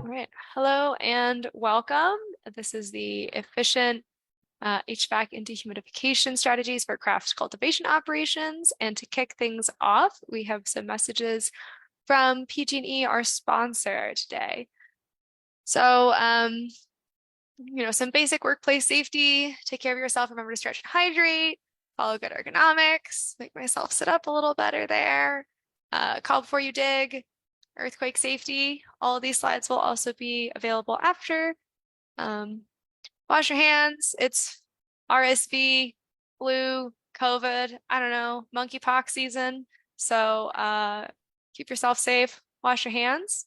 All right. Hello and welcome. This is the efficient HVAC and dehumidification strategies for craft cultivation operations. And to kick things off, we have some messages from PG&E, our sponsor today. So, some basic workplace safety, take care of yourself, remember to stretch and hydrate, follow good ergonomics, make myself sit up a little better there, call before you dig, earthquake safety. All of these slides will also be available after. Wash your hands. It's RSV, flu, COVID, I don't know, monkeypox season. So keep yourself safe. Wash your hands.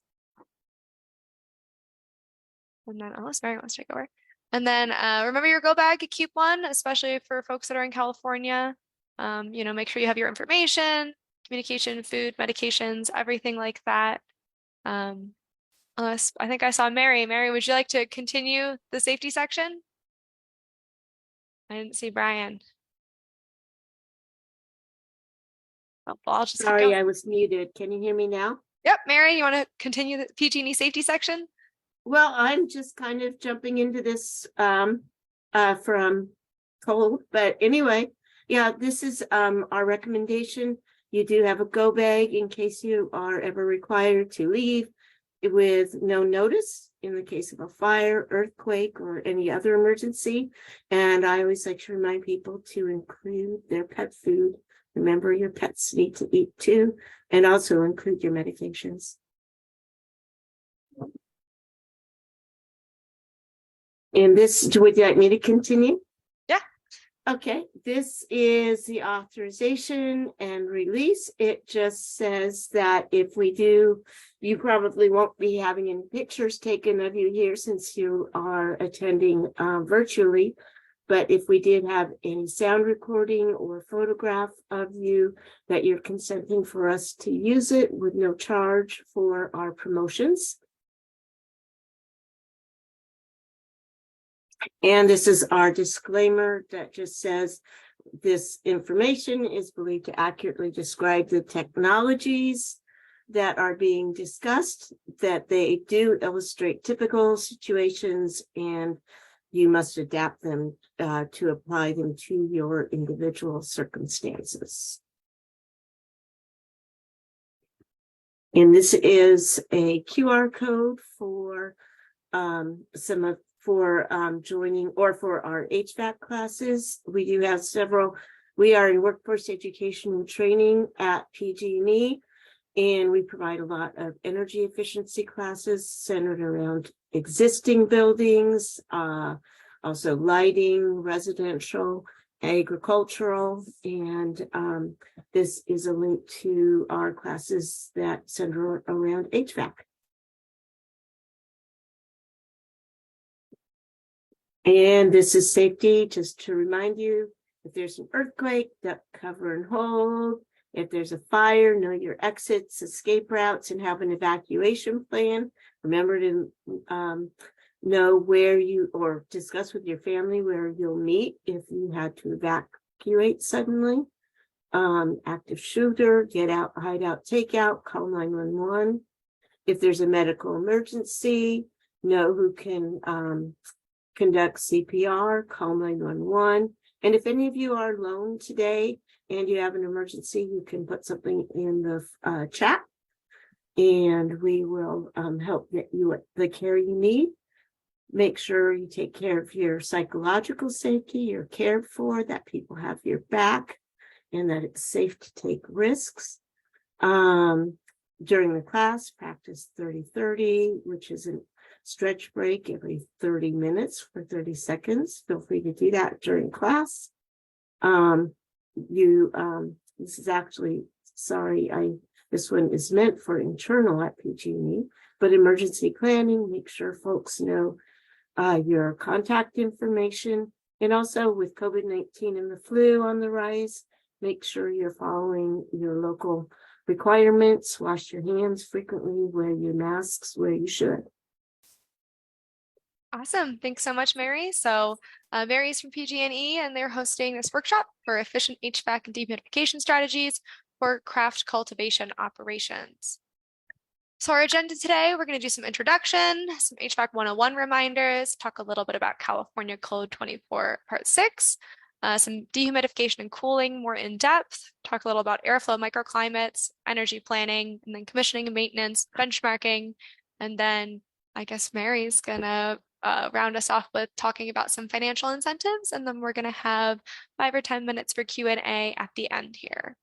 And then unless Mary wants to take over. And then remember your go bag, keep one, especially for folks that are in California. Make sure you have your information, communication, food, medications, everything like that. Unless I think I saw Mary. Mary, would you like to continue the safety section? I didn't see Brian. Oh, well, I'll just keep Sorry, going. I was muted. Can you hear me now? Yep, Mary, you want to continue the PG&E safety section? Well, I'm just kind of jumping into this from Cole, but anyway, yeah, this is our recommendation. You do have a go bag in case you are ever required to leave with no notice in the case of a fire, earthquake, or any other emergency. And I always like to remind people to include their pet food. Remember, your pets need to eat too, and also include your medications. And this, would you like me to continue? Yeah. Okay, this is the authorization and release. It just says that if we do, you probably won't be having any pictures taken of you here since you are attending virtually. But if we did have any sound recording or photograph of you, that you're consenting for us to use it with no charge for our promotions. And this is our disclaimer that just says this information is believed to accurately describe the technologies that are being discussed, that they do illustrate typical situations, and you must adapt them to apply them to your individual circumstances. And this is a QR code for joining or for our HVAC classes. We do have several. We are in workforce education and training at PG&E, and we provide a lot of energy efficiency classes centered around existing buildings, also lighting, residential, agricultural, and this is a link to our classes that center around HVAC. And this is safety, just to remind you, if there's an earthquake, duck, cover, and hold. If there's a fire, know your exits, escape routes, and have an evacuation plan. Remember to know where you, or discuss with your family where you'll meet if you had to evacuate suddenly. Active shooter, get out, hide out, take out, call 911. If there's a medical emergency, know who can conduct CPR, call 911. And if any of you are alone today and you have an emergency, you can put something in the chat and we will help get you the care you need. Make sure you take care of your psychological safety, you're cared for, that people have your back, and that it's safe to take risks. During the class, practice 30-30, which is an stretch break every 30 minutes for 30 seconds. Feel free to do that during class. This is actually, this one is meant for internal at PG&E, but emergency planning, make sure folks know your contact information. And also with COVID-19 and the flu on the rise, make sure you're following your local requirements. Wash your hands frequently, wear your masks where you should. Awesome. Thanks so much, Mary. So Mary's from PG&E, and they're hosting this workshop for efficient HVAC and dehumidification strategies for craft cultivation operations. So our agenda today, we're going to do some introduction, some HVAC 101 reminders, talk a little bit about California Code 24 Part 6, some dehumidification and cooling more in depth, talk a little about airflow microclimates, energy planning, and then commissioning and maintenance, benchmarking, and then I guess Mary's gonna round us off with talking about some financial incentives, and then we're gonna have 5 or 10 minutes for Q&A at the end here.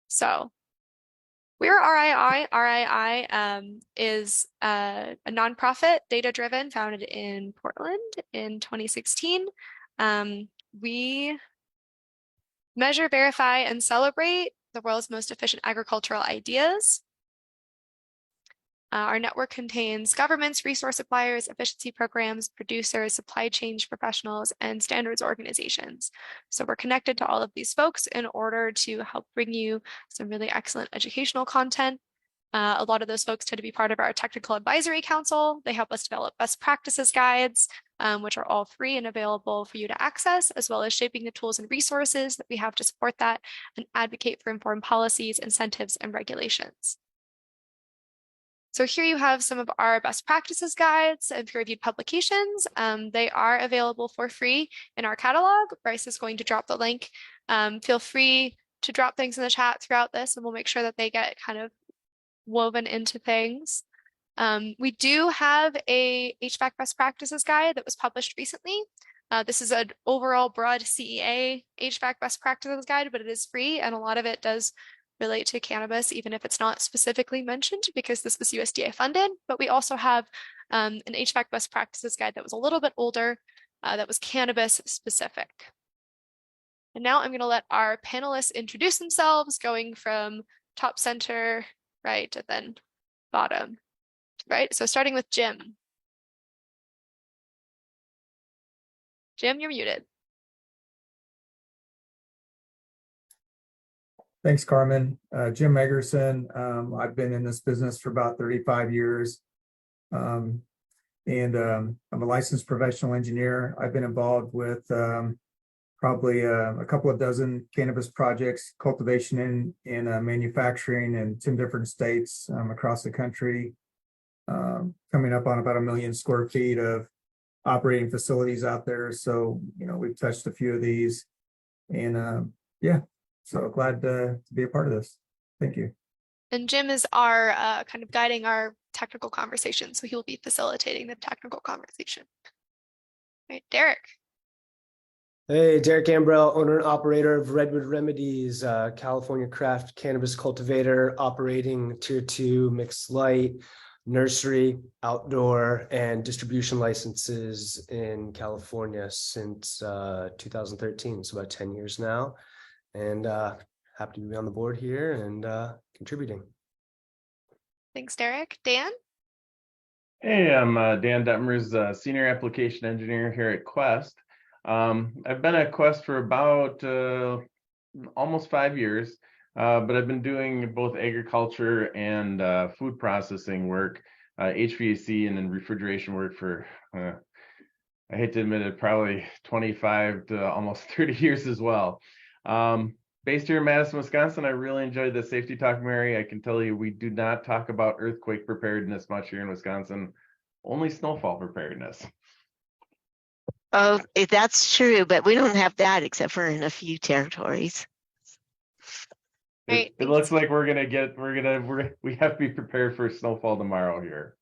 So we're RII. RII is a nonprofit, data-driven, founded in Portland in 2016. We measure, verify, and celebrate the world's most efficient agricultural ideas. Our network contains governments, resource suppliers, efficiency programs, producers, supply chain professionals, and standards organizations. So we're connected to all of these folks in order to help bring you some really excellent educational content. A lot of those folks tend to be part of our technical advisory council. They help us develop best practices guides, which are all free and available for you to access, as well as shaping the tools and resources that we have to support that and advocate for informed policies, incentives, and regulations. So here you have some of our best practices guides and peer-reviewed publications. They are available for free in our catalog. Bryce is going to drop the link. Feel free to drop things in the chat throughout this, and we'll make sure that they get kind of woven into things. We do have a HVAC best practices guide that was published recently. This is an overall broad CEA HVAC best practices guide, but it is free, and a lot of it does relate to cannabis, even if it's not specifically mentioned, because this was USDA funded. But we also have an HVAC best practices guide that was a little bit older, that was cannabis specific. And now I'm going to let our panelists introduce themselves, going from top center, right, and then bottom, right? So starting with Jim. Jim, you're muted. Thanks, Carmen. Jim Megerson. I've been in this business for about 35 years. I'm a licensed professional engineer. I've been involved with probably a couple of dozen cannabis projects, cultivation in manufacturing in 10 different states across the country, coming up on about 1 million square feet of operating facilities out there. So, we've touched a few of these, and yeah. So glad to be a part of this. Thank you. And Jim is our kind of guiding our technical conversation. So he'll be facilitating the technical conversation. All right, Derek. Hey, Derek Gambrel, owner and operator of Redwood Remedies, California craft cannabis cultivator, operating tier 2 mixed light, nursery, outdoor, and distribution licenses in California since 2013. So about 10 years now. And happy to be on the board here and contributing. Thanks, Derek. Dan? Hey, I'm Dan Dettmers, Senior Application Engineer here at Quest. I've been at Quest for about almost 5 years, but I've been doing both agriculture and food processing work, HVAC and then refrigeration work for, I hate to admit it, probably 25 to almost 30 years as well. Based here in Madison, Wisconsin, I really enjoyed the safety talk, Mary. I can tell you we do not talk about earthquake preparedness much here in Wisconsin, only snowfall preparedness. Oh, that's true, but we don't have that except for in a few territories. Right. It looks like we have to be prepared for snowfall tomorrow here.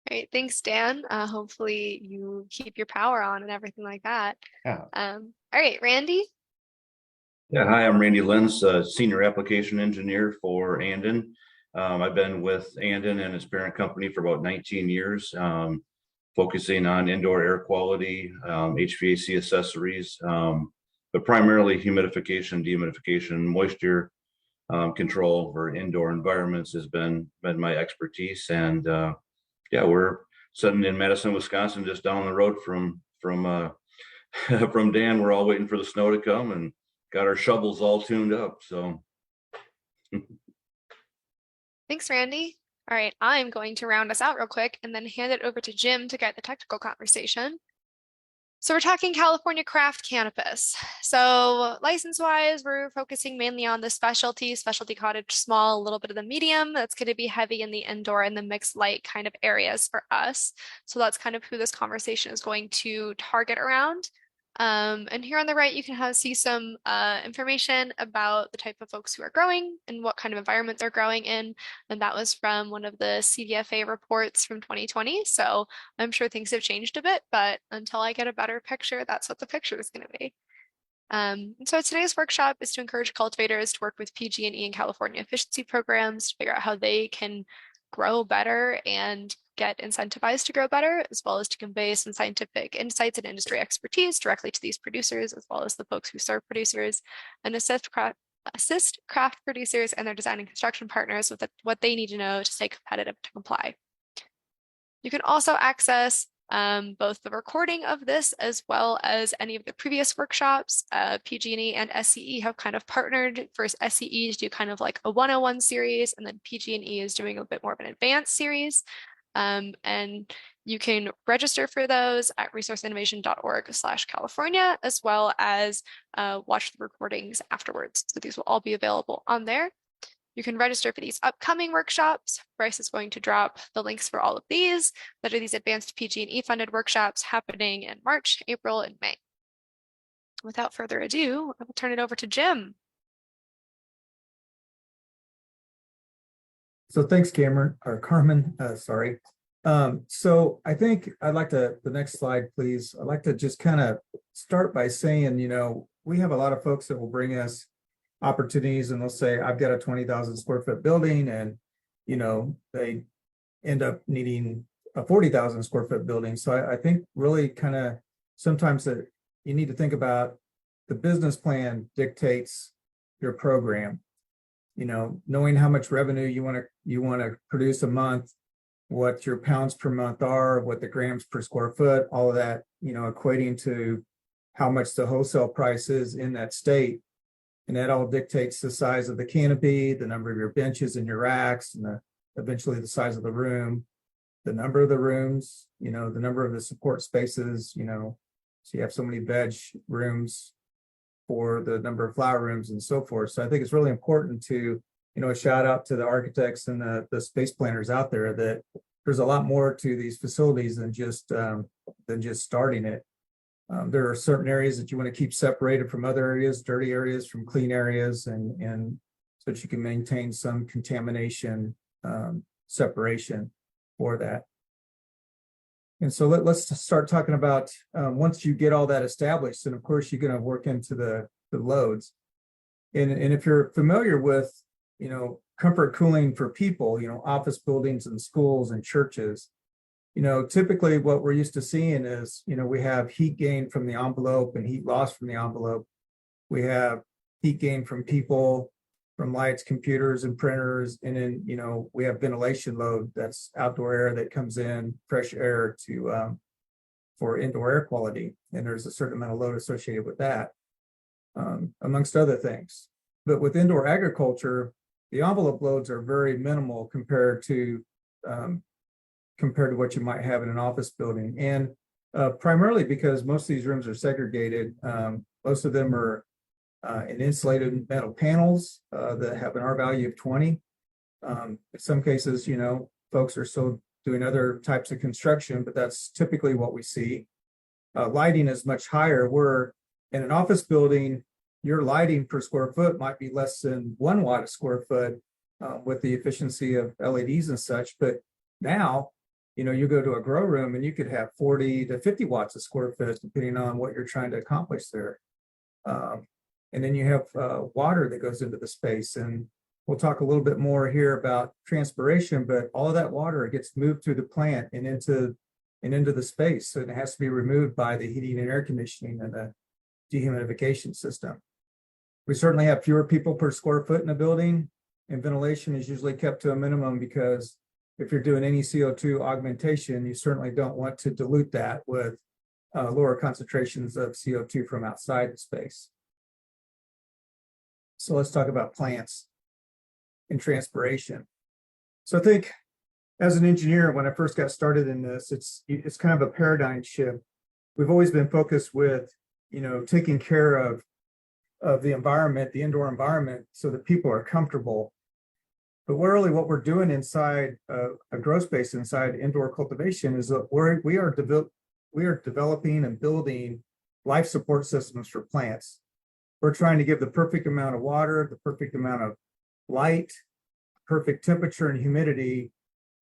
Great, thanks, Dan. Hopefully you keep your power on and everything like that. Yeah. All right, Randy. Yeah, hi, I'm Randy Lenz, Senior Application Engineer for Andon. I've been with Andon and its parent company for about 19 years, focusing on indoor air quality, HVAC accessories, but primarily humidification, dehumidification, moisture control for indoor environments has been my expertise. And yeah, we're sitting in Madison, Wisconsin, just down the road from from Dan. We're all waiting for the snow to come and got our shovels all tuned up. So Thanks, Randy. All right, I'm going to round us out real quick and then hand it over to Jim to guide the technical conversation. So we're talking California craft cannabis. So license-wise, we're focusing mainly on the specialty cottage small, a little bit of the medium. That's going to be heavy in the indoor and the mixed light kind of areas for us. So that's kind of who this conversation is going to target around. And here on the right, you can see some information about the type of folks who are growing and what kind of environment they're growing in. And that was from one of the CVFA reports from 2020. So I'm sure things have changed a bit, but until I get a better picture, that's what the picture is going to be. So today's workshop is to encourage cultivators to work with PG&E and California efficiency programs to figure out how they can grow better and get incentivized to grow better, as well as to convey some scientific insights and industry expertise directly to these producers, as well as the folks who serve producers, and assist craft producers and their design and construction partners with what they need to know to stay competitive to comply. You can also access both the recording of this as well as any of the previous workshops. PG&E and SCE have kind of partnered for SCE to do kind of like a 101 series, and then PG&E is doing a bit more of an advanced series. And you can register for those at resourceinnovation.org/California, as well as watch the recordings afterwards. So these will all be available on there. You can register for these upcoming workshops. Bryce is going to drop the links for all of these. That are these advanced PG&E funded workshops happening in March, April, and May. Without further ado, I will turn it over to Jim. So thanks, Carmen, sorry. So I think I'd like to, the next slide, please. I'd like to just kind of start by saying, we have a lot of folks that will bring us opportunities and they'll say, I've got a 20,000 square foot building, and, they end up needing a 40,000 square foot building. So I think really kind of sometimes that you need to think about the business plan dictates your program. Knowing how much revenue you want to produce a month, what your pounds per month are, what the grams per square foot, all of that, equating to how much the wholesale price is in that state. And that all dictates the size of the canopy, the number of your benches and your racks, and eventually the size of the room, the number of the rooms, the number of the support spaces, so you have so many veg rooms for the number of flower rooms and so forth. So I think it's really important to, a shout out to the architects and the space planners out there that there's a lot more to these facilities than just starting it. There are certain areas that you want to keep separated from other areas, dirty areas from clean areas, and so that you can maintain some contamination separation for that. And so let's start talking about once you get all that established, and of course you're going to work into the loads. And if you're familiar with, comfort cooling for people, office buildings and schools and churches, typically what we're used to seeing is, we have heat gain from the envelope and heat loss from the envelope. We have heat gain from people, from lights, computers, and printers. And then, we have ventilation load, that's outdoor air that comes in, fresh air for indoor air quality. And there's a certain amount of load associated with that, amongst other things. But with indoor agriculture, the envelope loads are very minimal compared to what you might have in an office building. And primarily because most of these rooms are segregated. Most of them are in insulated metal panels that have an R value of 20. In some cases, folks are still doing other types of construction, but that's typically what we see. Lighting is much higher. Where in an office building, your lighting per square foot might be less than 1 watt a square foot with the efficiency of LEDs and such. But now, you go to a grow room and you could have 40 to 50 watts a square foot, depending on what you're trying to accomplish there. And then you have water that goes into the space. And we'll talk a little bit more here about transpiration, but all of that water gets moved through the plant and into the space. So it has to be removed by the heating and air conditioning and the dehumidification system. We certainly have fewer people per square foot in a building, and ventilation is usually kept to a minimum because if you're doing any CO2 augmentation, you certainly don't want to dilute that with lower concentrations of CO2 from outside the space. So let's talk about plants and transpiration. So I think as an engineer, when I first got started in this, it's kind of a paradigm shift we've always been focused with, taking care of the environment, the indoor environment, so that people are comfortable. But really what we're doing inside a grow space, inside indoor cultivation, is that we are developing and building life support systems for plants. We're trying to give the perfect amount of water, the perfect amount of light, perfect temperature and humidity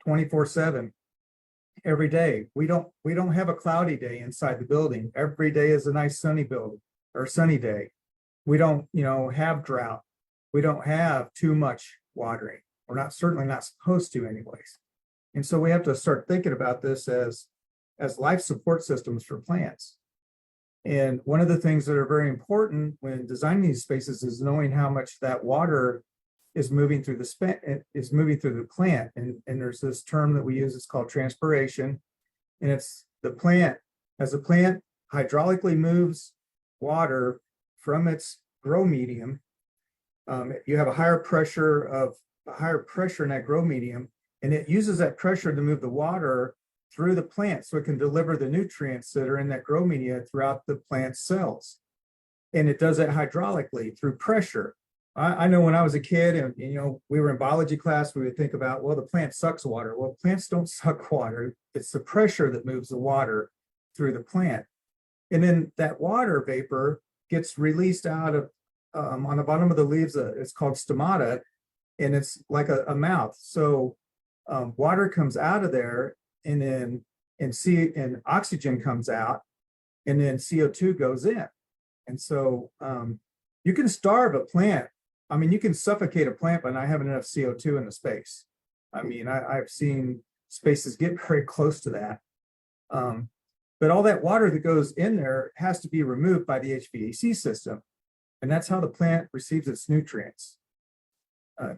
24/7 every day. We don't have a cloudy day inside the building. Every day is a nice sunny building or sunny day. We don't, have drought. We don't have too much watering. We're certainly not supposed to anyways. And so we have to start thinking about this as life support systems for plants. And one of the things that are very important when designing these spaces is knowing how much that water is moving through the plant. And there's this term that we use, it's called transpiration. And it's the plant, as the plant hydraulically moves water from its grow medium, you have a higher pressure in that grow medium, and it uses that pressure to move the water through the plant so it can deliver the nutrients that are in that grow media throughout the plant cells. And it does it hydraulically through pressure. I know when I was a kid and, we were in biology class, we would think about, well, the plant sucks water. Well, plants don't suck water. It's the pressure that moves the water through the plant. And then that water vapor gets released out of, on the bottom of the leaves, it's called stomata, and it's like a mouth. So water comes out of there, and then and oxygen comes out, and then CO2 goes in. And so you can starve a plant. I mean, you can suffocate a plant by not having enough CO2 in the space. I mean, I've seen spaces get very close to that. But all that water that goes in there has to be removed by the HVAC system. And that's how the plant receives its nutrients.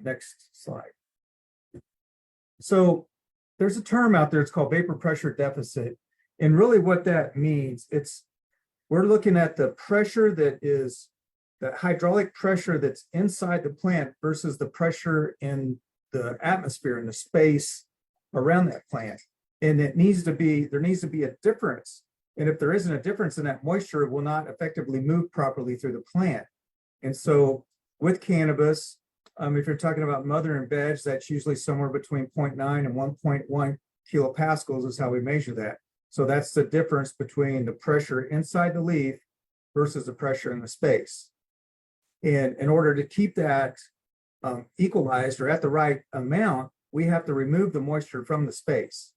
Next slide. So there's a term out there, it's called vapor pressure deficit. And really what that means, we're looking at the pressure the hydraulic pressure that's inside the plant versus the pressure in the atmosphere, in the space around that plant. And there needs to be a difference. And if there isn't a difference, then that moisture will not effectively move properly through the plant. And so with cannabis, if you're talking about mother and veg, that's usually somewhere between 0.9 and 1.1 kilopascals is how we measure that. So that's the difference between the pressure inside the leaf versus the pressure in the space. And in order to keep that equalized or at the right amount, we have to remove the moisture from the space.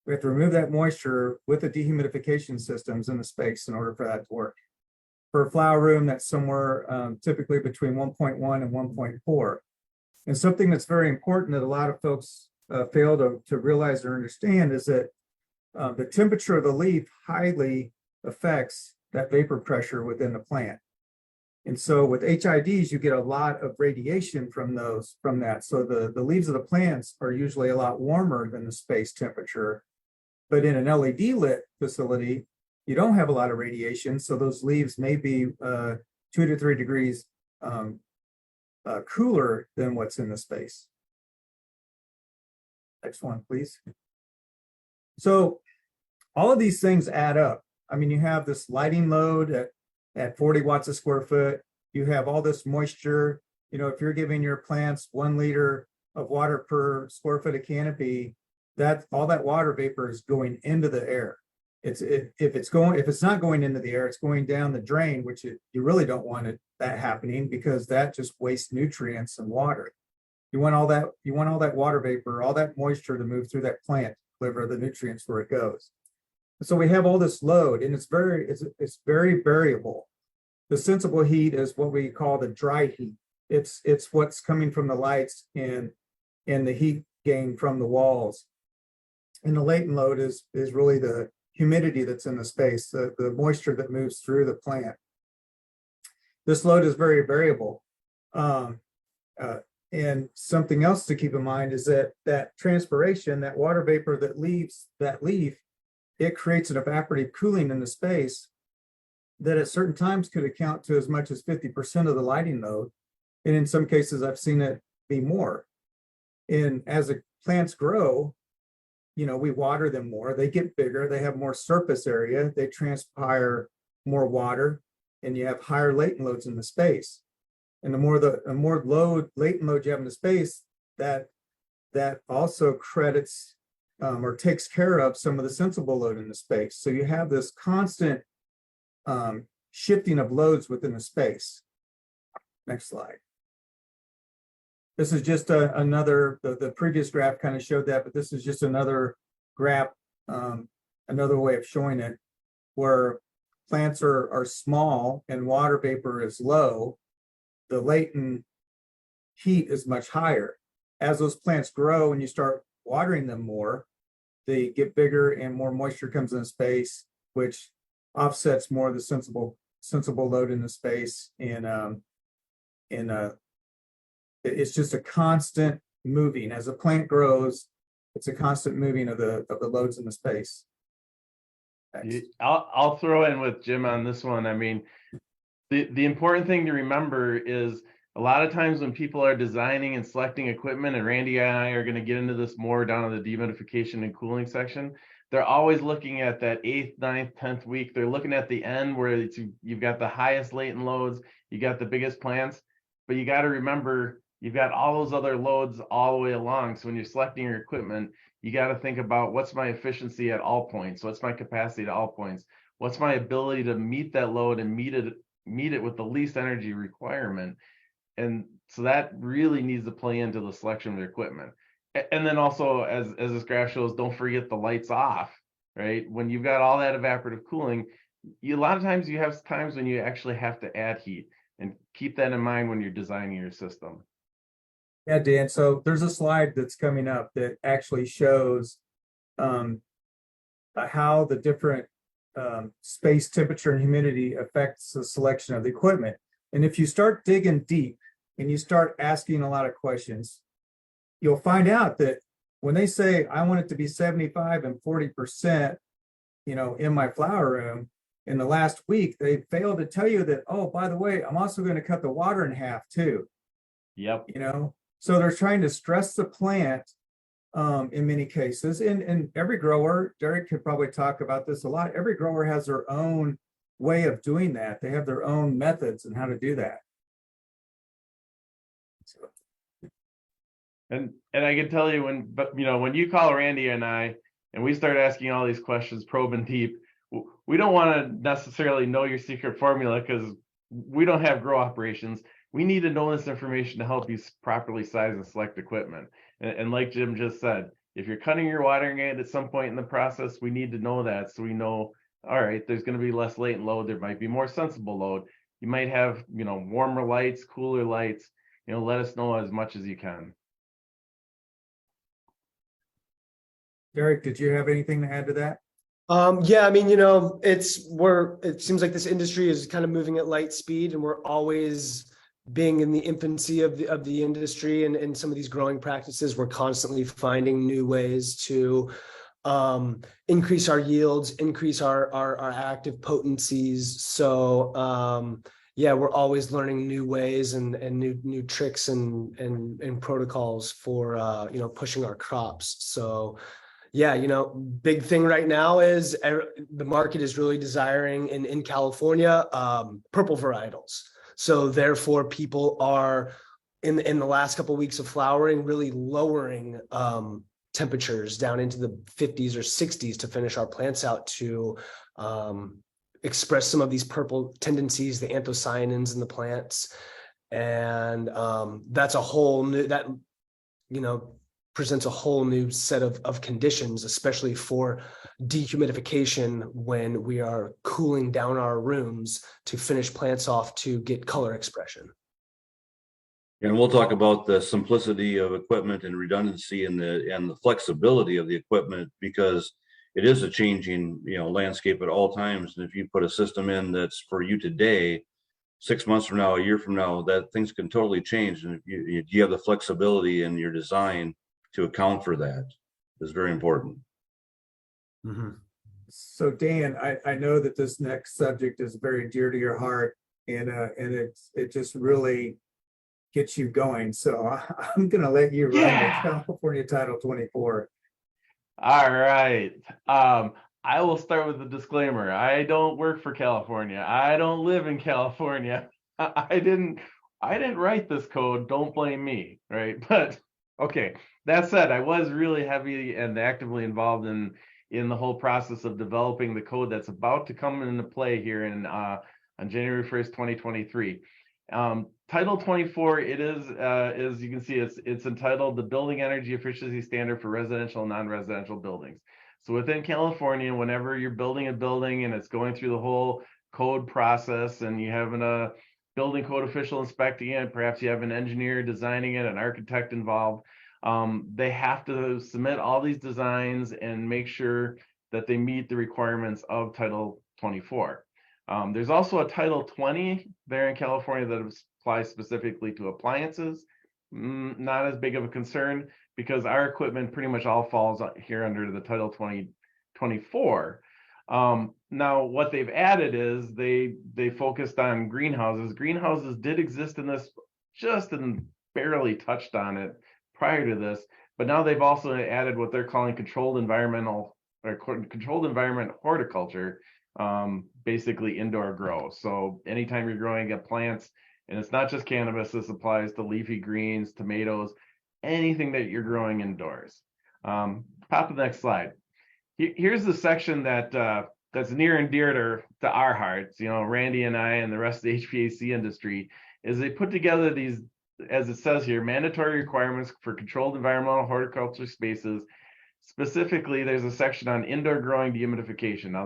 We have to remove that moisture with the dehumidification systems in the space in order for that to work. For a flower room, that's somewhere typically between 1.1 and 1.4. And something that's very important that a lot of folks fail to realize or understand is that the temperature of the leaf highly affects that vapor pressure within the plant. And so with HIDs, you get a lot of radiation from that. So the leaves of the plants are usually a lot warmer than the space temperature. But in an LED lit facility, you don't have a lot of radiation. So those leaves may be 2 to 3 degrees cooler than what's in the space. Next one, please. So all of these things add up. I mean, you have this lighting load at 40 watts a square foot. You have all this moisture. If you're giving your plants 1 liter of water per square foot of canopy, all that water vapor is going into the air. If it's not going into the air, it's going down the drain, which you really don't want that happening, because that just wastes nutrients and water. You want all that water vapor, all that moisture to move through that plant, deliver the nutrients where it goes. So we have all this load, and it's very variable. The sensible heat is what we call the dry heat. It's what's coming from the lights and the heat gain from the walls. And the latent load is really the humidity that's in the space, the moisture that moves through the plant. This load is very variable. And something else to keep in mind is that transpiration, that water vapor that leaves that leaf, it creates an evaporative cooling in the space that at certain times could account to as much as 50% of the lighting load. And in some cases, I've seen it be more. And as the plants grow, we water them more, they get bigger, they have more surface area, they transpire more water, and you have higher latent loads in the space. And the more latent load you have in the space, that also credits or takes care of some of the sensible load in the space. So you have this constant shifting of loads within the space. Next slide. This is just another, the previous graph kind of showed that, but this is just another graph, another way of showing it, where plants are small and water vapor is low, the latent heat is much higher. As those plants grow and you start watering them more, they get bigger and more moisture comes in the space, which offsets more of the sensible load in the space. And it's just a constant moving. As a plant grows, it's a constant moving of the loads in the space. I'll throw in with Jim on this one. I mean, the important thing to remember is a lot of times when people are designing and selecting equipment, and Randy and I are going to get into this more down in the dehumidification and cooling section, they're always looking at that 8th, 9th, 10th week. They're looking at the end where you've got the highest latent loads, you got the biggest plants, but you got to remember you've got all those other loads all the way along. So when you're selecting your equipment, you got to think about what's my efficiency at all points, what's my capacity at all points, what's my ability to meet that load and meet it with the least energy requirement. And so that really needs to play into the selection of the equipment. And then also, as this graph shows, don't forget the lights off, right? When you've got all that evaporative cooling, a lot of times you have times when you actually have to add heat, and keep that in mind when you're designing your system. Yeah, Dan. So there's a slide that's coming up that actually shows how the different space temperature and humidity affects the selection of the equipment. And if you start digging deep and you start asking a lot of questions, you'll find out that when they say, I want it to be 75 and 40%, in my flower room, in the last week, they failed to tell you that, oh, by the way, I'm also going to cut the water in half too. Yep. So they're trying to stress the plant in many cases. And every grower, Derek could probably talk about this a lot. Every grower has their own way of doing that. They have their own methods and how to do that. So. And I can tell you when you call Randy and I, and we start asking all these questions, probing deep, we don't want to necessarily know your secret formula because we don't have grow operations. We need to know this information to help you properly size and select equipment. And like Jim just said, if you're cutting your watering rate at some point in the process, we need to know that, so we know, all right, there's going to be less latent load. There might be more sensible load. You might have, warmer lights, cooler lights. Let us know as much as you can. Derek, did you have anything to add to that? Yeah, I mean, it seems like this industry is kind of moving at light speed, and we're always being in the infancy of the industry and some of these growing practices. We're constantly finding new ways to increase our yields, increase our active potencies. So yeah, we're always learning new ways and new tricks and protocols for pushing our crops. So yeah, big thing right now is the market is really desiring in California purple varietals. So therefore, people are in the last couple of weeks of flowering really lowering temperatures down into the 50s or 60s to finish our plants out to express some of these purple tendencies, the anthocyanins in the plants, and that's a whole new presents a whole new set of conditions, especially for dehumidification when we are cooling down our rooms to finish plants off to get color expression. And we'll talk about the simplicity of equipment and redundancy and the flexibility of the equipment, because it is a changing, landscape at all times. And if you put a system in that's for you today, 6 months from now, a year from now, that things can totally change. And if you have the flexibility in your design to account for that, is very important. Mm-hmm. So Dan, I know that this next subject is very dear to your heart, and it just really gets you going. So I'm going to let you run the California Title 24. All right. I will start with the disclaimer. I don't work for California. I don't live in California. I didn't write this code. Don't blame me, right? But okay. That said, I was really heavy and actively involved in the whole process of developing the code that's about to come into play here in on January 1st, 2023. Title 24, it is, as you can see, it's entitled the Building Energy Efficiency Standard for Residential and Non-Residential Buildings. So within California, whenever you're building a building and it's going through the whole code process and you have a building code official inspecting it, perhaps you have an engineer designing it, an architect involved, they have to submit all these designs and make sure that they meet the requirements of Title 24. There's also a Title 20 there in California that applies specifically to appliances. Not as big of a concern because our equipment pretty much all falls here under the Title 24. Now, what they've added is they focused on greenhouses. Greenhouses did exist in this, just and barely touched on it prior to this, but now they've also added what they're calling controlled environment horticulture, basically indoor grow. So anytime you're growing plants, and it's not just cannabis, this applies to leafy greens, tomatoes, anything that you're growing indoors. Pop to the next slide. Here's the section that's near and dear to our hearts, you know, Randy and I and the rest of the HVAC industry, is they put together these, as it says here, mandatory requirements for controlled environmental horticulture spaces. Specifically, there's a section on indoor growing dehumidification. Now,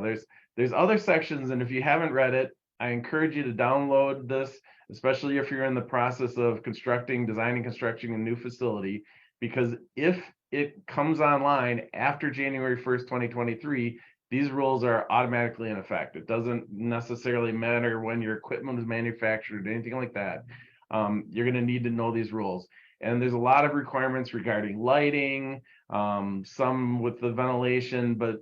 there's other sections, and if you haven't read it, I encourage you to download this, especially if you're in the process of designing, constructing a new facility, because if it comes online after January 1st, 2023, these rules are automatically in effect. It doesn't necessarily matter when your equipment is manufactured or anything like that. You're going to need to know these rules. And there's a lot of requirements regarding lighting, some with the ventilation, but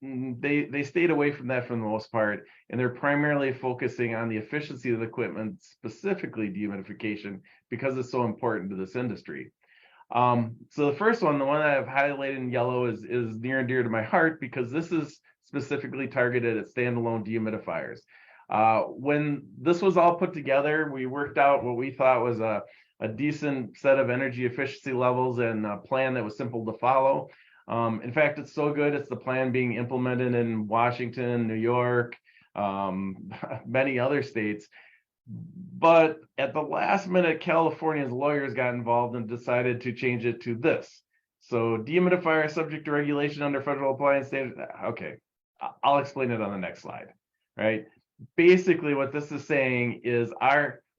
they stayed away from that for the most part, and they're primarily focusing on the efficiency of the equipment, specifically dehumidification, because it's so important to this industry. So the first one, the one that I've highlighted in yellow, is near and dear to my heart because this is specifically targeted at standalone dehumidifiers. When this was all put together, we worked out what we thought was a decent set of energy efficiency levels and a plan that was simple to follow. In fact, it's so good, it's the plan being implemented in Washington, New York, many other states. But at the last minute, California's lawyers got involved and decided to change it to this. So dehumidifier subject to regulation under federal appliance standards. Okay, I'll explain it on the next slide, right? Basically, what this is saying is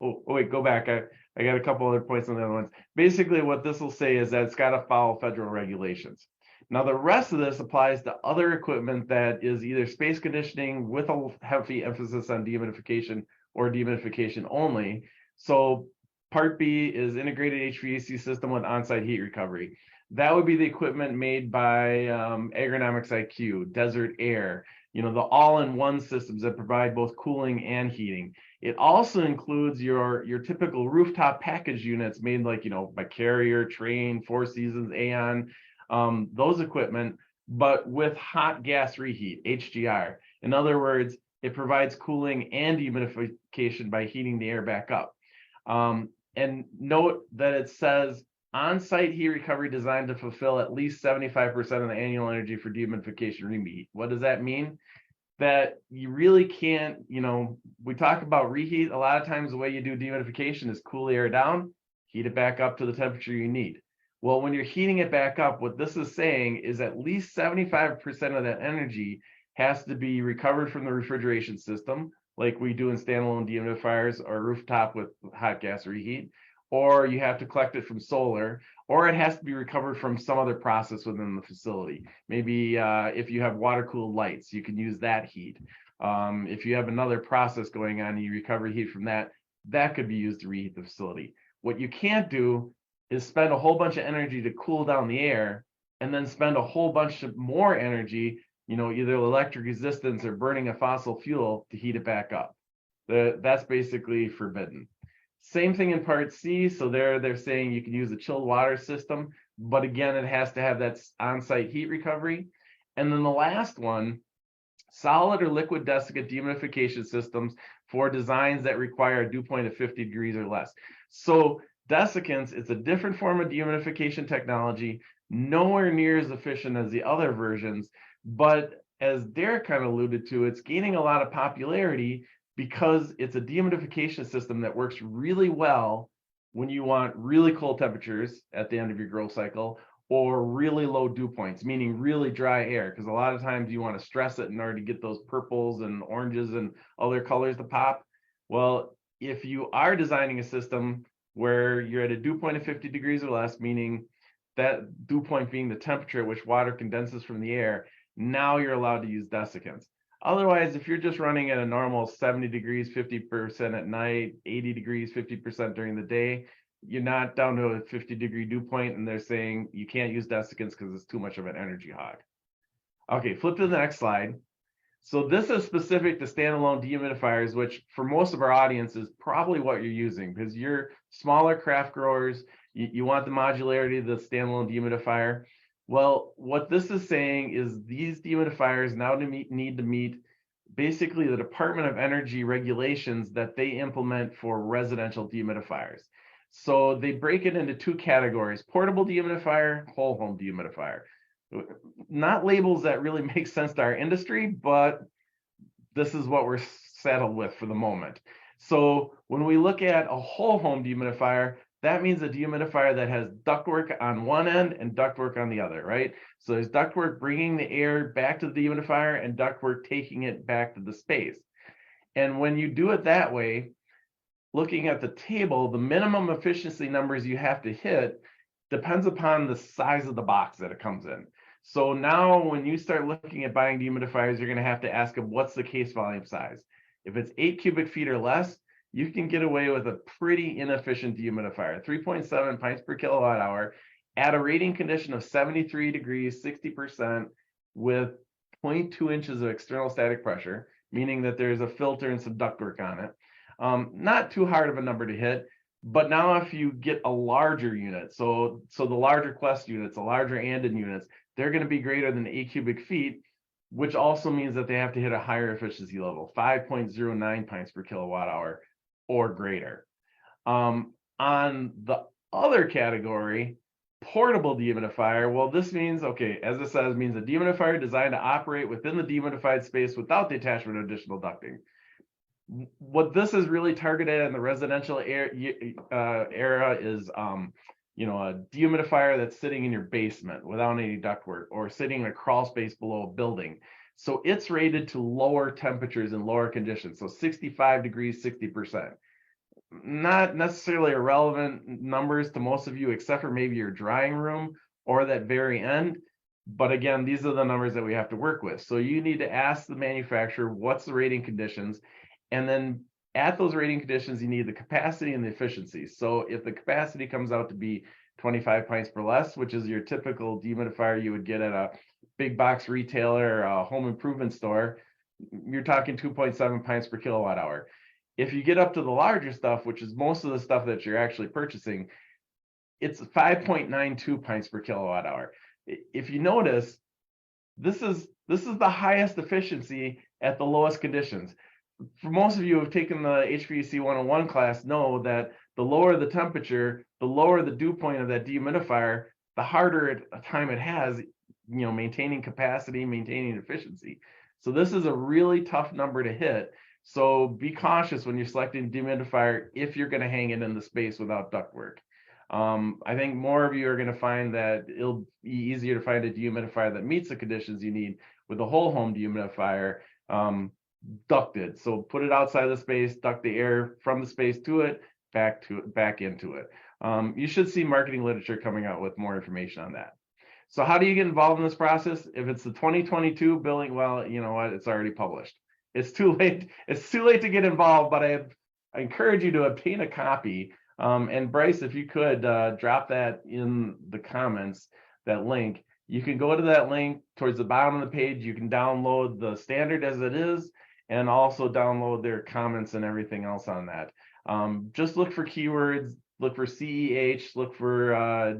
wait, go back. I got a couple other points on the other ones. Basically, what this will say is that it's got to follow federal regulations. Now, the rest of this applies to other equipment that is either space conditioning with a heavy emphasis on dehumidification or dehumidification only. So part B is integrated HVAC system with on-site heat recovery. That would be the equipment made by Agronomics IQ, Desert Air, you know, the all-in-one systems that provide both cooling and heating. It also includes your typical rooftop package units made like, you know, by Carrier, Trane, Four Seasons, Aon, those equipment, but with hot gas reheat, HGR. In other words, it provides cooling and dehumidification by heating the air back up. And note that it says on-site heat recovery designed to fulfill at least 75% of the annual energy for dehumidification reheat. What does that mean? That you really can't, you know, we talk about reheat. A lot of times the way you do dehumidification is cool the air down, heat it back up to the temperature you need. Well, when you're heating it back up, what this is saying is at least 75% of that energy has to be recovered from the refrigeration system, like we do in standalone dehumidifiers or rooftop with hot gas reheat, or you have to collect it from solar, or it has to be recovered from some other process within the facility. Maybe if you have water-cooled lights, you can use that heat. If you have another process going on and you recover heat from that, that could be used to reheat the facility. What you can't do is spend a whole bunch of energy to cool down the air and then spend a whole bunch of more energy, you know, either electric resistance or burning a fossil fuel to heat it back up. That's basically forbidden. Same thing in part C. So they're saying you can use a chilled water system. but again, it has to have that on-site heat recovery. And then the last one, solid or liquid desiccant dehumidification systems for designs that require a dew point of 50 degrees or less. So desiccants, it's a different form of dehumidification technology, nowhere near as efficient as the other versions, but as Derek kind of alluded to, it's gaining a lot of popularity because it's a dehumidification system that works really well when you want really cold temperatures at the end of your growth cycle, or really low dew points, meaning really dry air, because a lot of times you want to stress it in order to get those purples and oranges and other colors to pop. Well, if you are designing a system where you're at a dew point of 50 degrees or less, meaning that dew point being the temperature at which water condenses from the air, now you're allowed to use desiccants. Otherwise, if you're just running at a normal 70 degrees, 50% at night, 80 degrees, 50% during the day, you're not down to a 50-degree dew point, and they're saying you can't use desiccants because it's too much of an energy hog. Okay, flip to the next slide. So this is specific to standalone dehumidifiers, which for most of our audience is probably what you're using, because you're smaller craft growers, you want the modularity of the standalone dehumidifier. Well, what this is saying is these dehumidifiers now need to meet basically the Department of Energy regulations that they implement for residential dehumidifiers. So they break it into two categories: portable dehumidifier, whole home dehumidifier. Not labels that really make sense to our industry, but this is what we're saddled with for the moment. So when we look at a whole home dehumidifier, that means a dehumidifier that has ductwork on one end and ductwork on the other, right? So there's ductwork bringing the air back to the dehumidifier and ductwork taking it back to the space. And when you do it that way, looking at the table, the minimum efficiency numbers you have to hit depends upon the size of the box that it comes in. So now when you start looking at buying dehumidifiers, you're going to have to ask them, what's the case volume size? If it's 8 cubic feet or less, you can get away with a pretty inefficient dehumidifier, 3.7 pints per kilowatt hour at a rating condition of 73 degrees, 60% with 0.2 inches of external static pressure, meaning that there's a filter and some ductwork on it. Not too hard of a number to hit, but now if you get a larger unit, so the larger Quest units, the larger Anden units, they're going to be greater than 8 cubic feet, which also means that they have to hit a higher efficiency level, 5.09 pints per kilowatt hour or greater. On the other category, portable dehumidifier, well, this means, okay, as it says, means a dehumidifier designed to operate within the dehumidified space without the attachment of additional ducting. What this is really targeted in the residential era is, you know, a dehumidifier that's sitting in your basement without any ductwork or sitting in a crawl space below a building. So it's rated to lower temperatures and lower conditions. So 65 degrees, 60%. Not necessarily irrelevant numbers to most of you, except for maybe your drying room or that very end. But again, these are the numbers that we have to work with. So you need to ask the manufacturer, what's the rating conditions? And then at those rating conditions, you need the capacity and the efficiency. So if the capacity comes out to be 25 pints per less, which is your typical dehumidifier you would get at a big box retailer or a home improvement store, you're talking 2.7 pints per kilowatt hour. If you get up to the larger stuff, which is most of the stuff that you're actually purchasing, it's 5.92 pints per kilowatt hour. If you notice, this is the highest efficiency at the lowest conditions. For most of you who have taken the HVAC 101 class know that the lower the temperature, the lower the dew point of that dehumidifier, the harder a time it has, you know, maintaining capacity, maintaining efficiency. So this is a really tough number to hit. So be cautious when you're selecting dehumidifier if you're going to hang it in the space without ductwork. I think more of you are going to find that it'll be easier to find a dehumidifier that meets the conditions you need with a whole home dehumidifier, ducted. So put it outside the space, duct the air from the space to it, back into it. You should see marketing literature coming out with more information on that. So how do you get involved in this process? If it's the 2022 billing, well, you know what? It's already published. It's too late. It's too late to get involved, but I encourage you to obtain a copy. And Bryce, if you could drop that in the comments, that link. You can go to that link towards the bottom of the page. You can download the standard as it is, and also download their comments and everything else on that. Just look for keywords, look for CEH, look for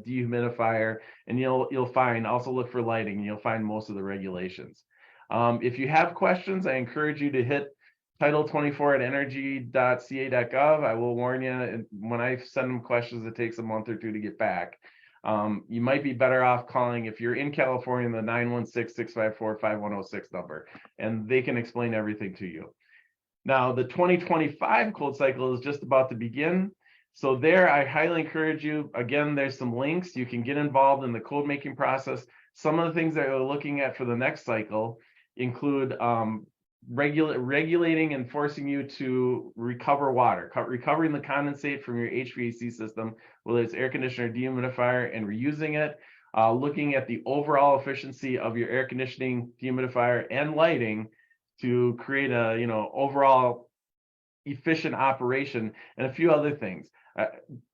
dehumidifier, and you'll find, also look for lighting, and you'll find most of the regulations. If you have questions, I encourage you to hit Title 24 at energy.ca.gov. I will warn you, when I send them questions, it takes a month or two to get back. You might be better off calling, if you're in California, the 916-654-5106 number, and they can explain everything to you. Now, the 2025 cold cycle is just about to begin. So there, I highly encourage you. Again, there's some links. You can get involved in the code making process. Some of the things that we're looking at for the next cycle include regulating and forcing you to recover water, recovering the condensate from your HVAC system, whether it's air conditioner, dehumidifier, and reusing it, looking at the overall efficiency of your air conditioning, dehumidifier, and lighting to create a overall efficient operation, and a few other things.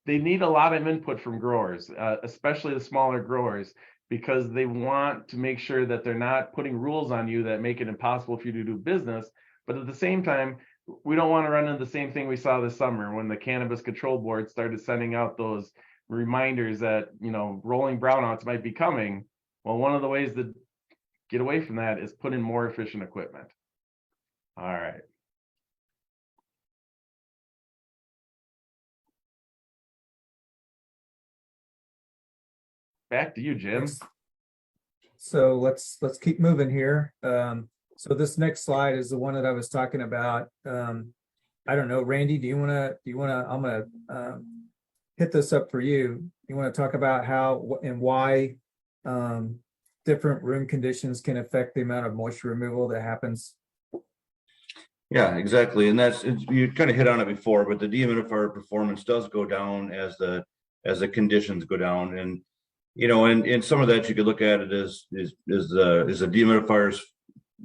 They need a lot of input from growers, especially the smaller growers, because they want to make sure that they're not putting rules on you that make it impossible for you to do business. But at the same time, we don't want to run into the same thing we saw this summer when the Cannabis Control Board started sending out those reminders that, rolling brownouts might be coming. Well, one of the ways to get away from that is put in more efficient equipment. All right. Back to you, Jim. So let's keep moving here. So this next slide is the one that I was talking about. I don't know, Randy, do you wanna, I'm gonna hit this up for you. You wanna talk about how and why different room conditions can affect the amount of moisture removal that happens? Yeah, exactly. And you kind of hit on it before, but the dehumidifier performance does go down as the conditions go down. And and some of that you could look at it as the dehumidifier's,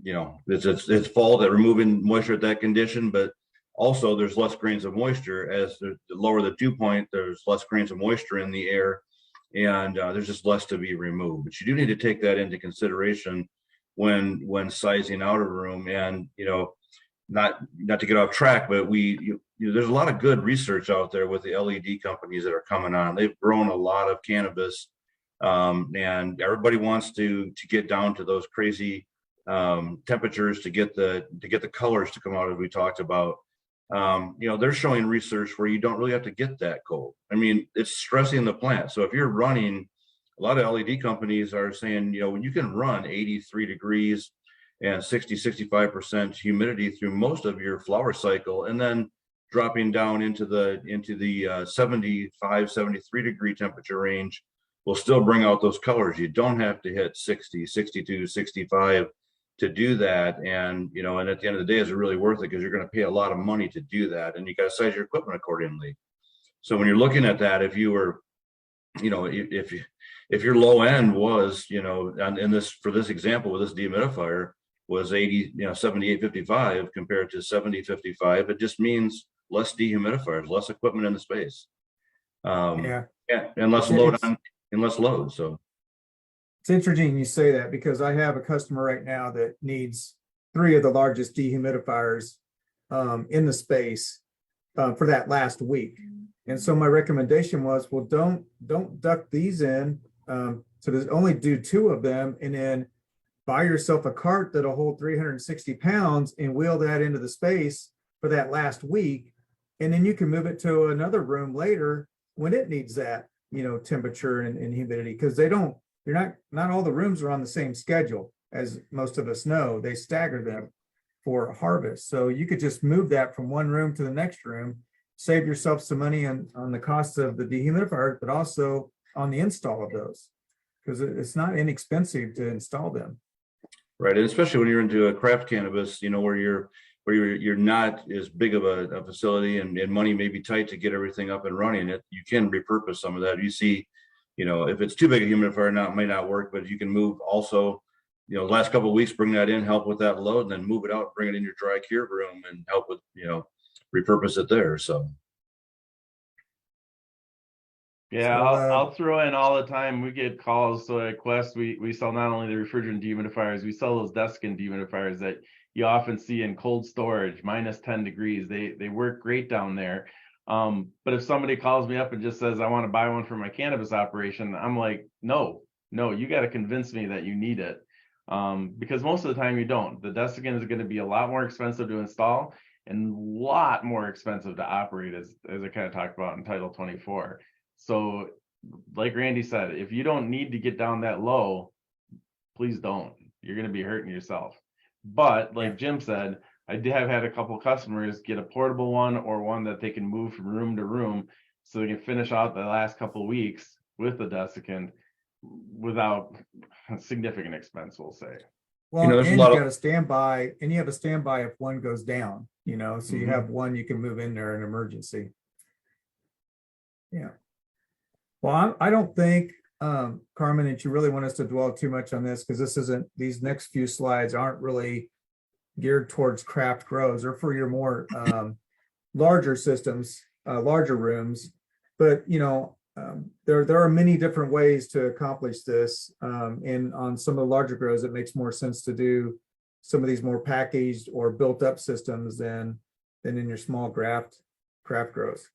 it's fault at removing moisture at that condition, but also there's less grains of moisture. As the lower the dew point, there's less grains of moisture in the air, and there's just less to be removed. But you do need to take that into consideration when sizing out a room. And not to get off track, but there's a lot of good research out there with the LED companies that are coming on. They've grown a lot of cannabis, and everybody wants to get down to those crazy temperatures to get the colors to come out, as we talked about. They're showing research where you don't really have to get that cold. I mean, it's stressing the plant. So if you're running, a lot of LED companies are saying, when you can run 83 degrees and 60-65% humidity through most of your flower cycle, and then dropping down into the 75-73 degree temperature range will still bring out those colors. You don't have to hit 60, 62, 65 to do that. And and at the end of the day, is it really worth it? Because you're going to pay a lot of money to do that, and you got to size your equipment accordingly. So when you're looking at that, if you were, if your low end was, and this, for this example with this dehumidifier, was 78-55 compared to 70-55, it just means less dehumidifiers, less equipment in the space. And less load on, and less load. So it's interesting you say that, because I have a customer right now that needs 3 of the largest dehumidifiers in the space for that last week. And so my recommendation was, well, don't duct these in. So there's only do 2 of them, and then buy yourself a cart that'll hold 360 pounds and wheel that into the space for that last week. And then you can move it to another room later when it needs that, temperature and humidity, because not all the rooms are on the same schedule. As most of us know, they stagger them for harvest. So you could just move that from one room to the next room, save yourself some money on the cost of the dehumidifier, but also on the install of those, because it's not inexpensive to install them. Right, and especially when you're into a craft cannabis, where you're not as big of a facility, and money may be tight to get everything up and running. You can repurpose some of that. You see, if it's too big a humidifier, it might not work, but you can move also, the last couple of weeks, bring that in, help with that load, and then move it out, bring it in your dry cure room and help with, repurpose it there. So. Yeah, I'll throw in all the time. We get calls. So at Quest, we sell not only the refrigerant dehumidifiers, we sell those desiccant dehumidifiers that you often see in cold storage, -10 degrees. They work great down there. But if somebody calls me up and just says, I want to buy one for my cannabis operation, I'm like, no, you got to convince me that you need it. Because most of the time you don't. The desiccant is going to be a lot more expensive to install and a lot more expensive to operate, as I kind of talked about in Title 24. So like Randy said, if you don't need to get down that low, please don't. You're going to be hurting yourself. But like Jim said, I have had a couple customers get a portable one or one that they can move from room to room so they can finish out the last couple of weeks with the desiccant without significant expense, we'll say. Well, there's a and lot you of- got a standby, and you have a standby if one goes down, so you Mhm. have one you can move in there in emergency. Yeah. Well, I don't think, Carmen, that you really want us to dwell too much on this, because these next few slides aren't really geared towards craft grows or for your more larger systems, larger rooms. But there are many different ways to accomplish this. And on some of the larger grows, it makes more sense to do some of these more packaged or built up systems than in your small craft grows.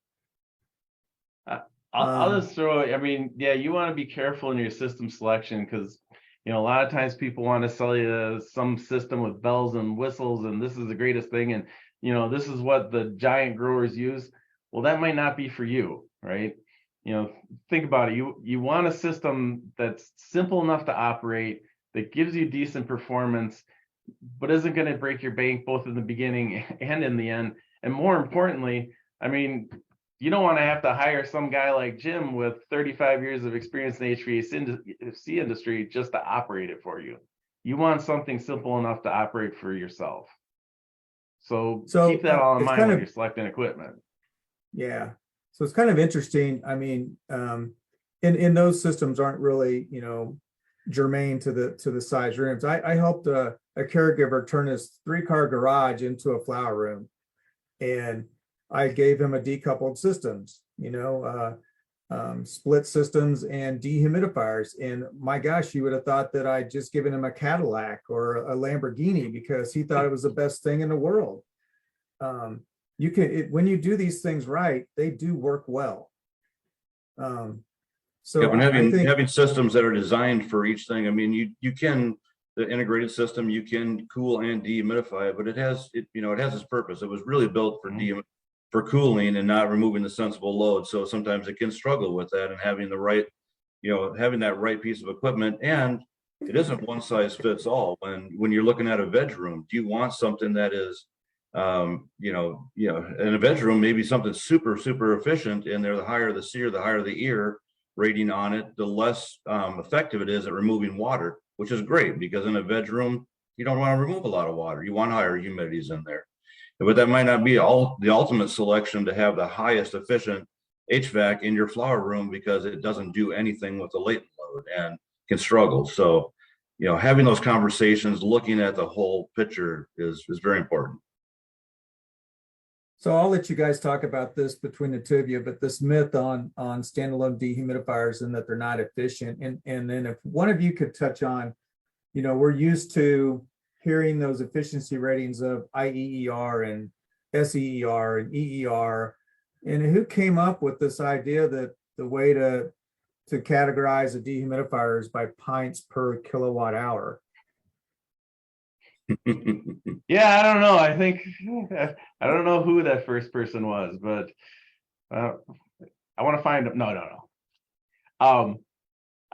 I'll just throw, you want to be careful in your system selection, because a lot of times people want to sell you some system with bells and whistles and this is the greatest thing, and this is what the giant growers use. Well, that might not be for you, right? Think about it. You want a system that's simple enough to operate, that gives you decent performance, but isn't going to break your bank both in the beginning and in the end. And more importantly, you don't want to have to hire some guy like Jim with 35 years of experience in the HVAC industry just to operate it for you. You want something simple enough to operate for yourself. So keep that all in mind when you're selecting equipment. Yeah. So it's kind of interesting. In those systems aren't really, germane to the size rooms. I helped a caregiver turn his 3-car garage into a flower room, and I gave him a decoupled systems, split systems and dehumidifiers. And my gosh, you would have thought that I'd just given him a Cadillac or a Lamborghini, because he thought it was the best thing in the world. When you do these things right, they do work well. Having systems that are designed for each thing. You can, the integrated system, you can cool and dehumidify it, but it has its purpose. It was really built for cooling and not removing the sensible load. So sometimes it can struggle with that, and having the right, having that right piece of equipment. And it isn't one size fits all. When you're looking at a veg room, do you want something that is, in a veg room, maybe something super, super efficient, and the higher the C or the higher the ear rating on it, the less effective it is at removing water, which is great, because in a veg room, you don't want to remove a lot of water. You want higher humidities in there. But that might not be the ultimate selection to have the highest efficient HVAC in your flower room, because it doesn't do anything with the latent load and can struggle. So, having those conversations, looking at the whole picture is very important. So I'll let you guys talk about this between the two of you, but this myth on standalone dehumidifiers and that they're not efficient. And then if one of you could touch on, we're used to hearing those efficiency ratings of IEER and SEER and EER, and who came up with this idea that the way to categorize a dehumidifier is by pints per kilowatt hour? Yeah, I don't know. I don't know who that first person was, but I want to find them. No.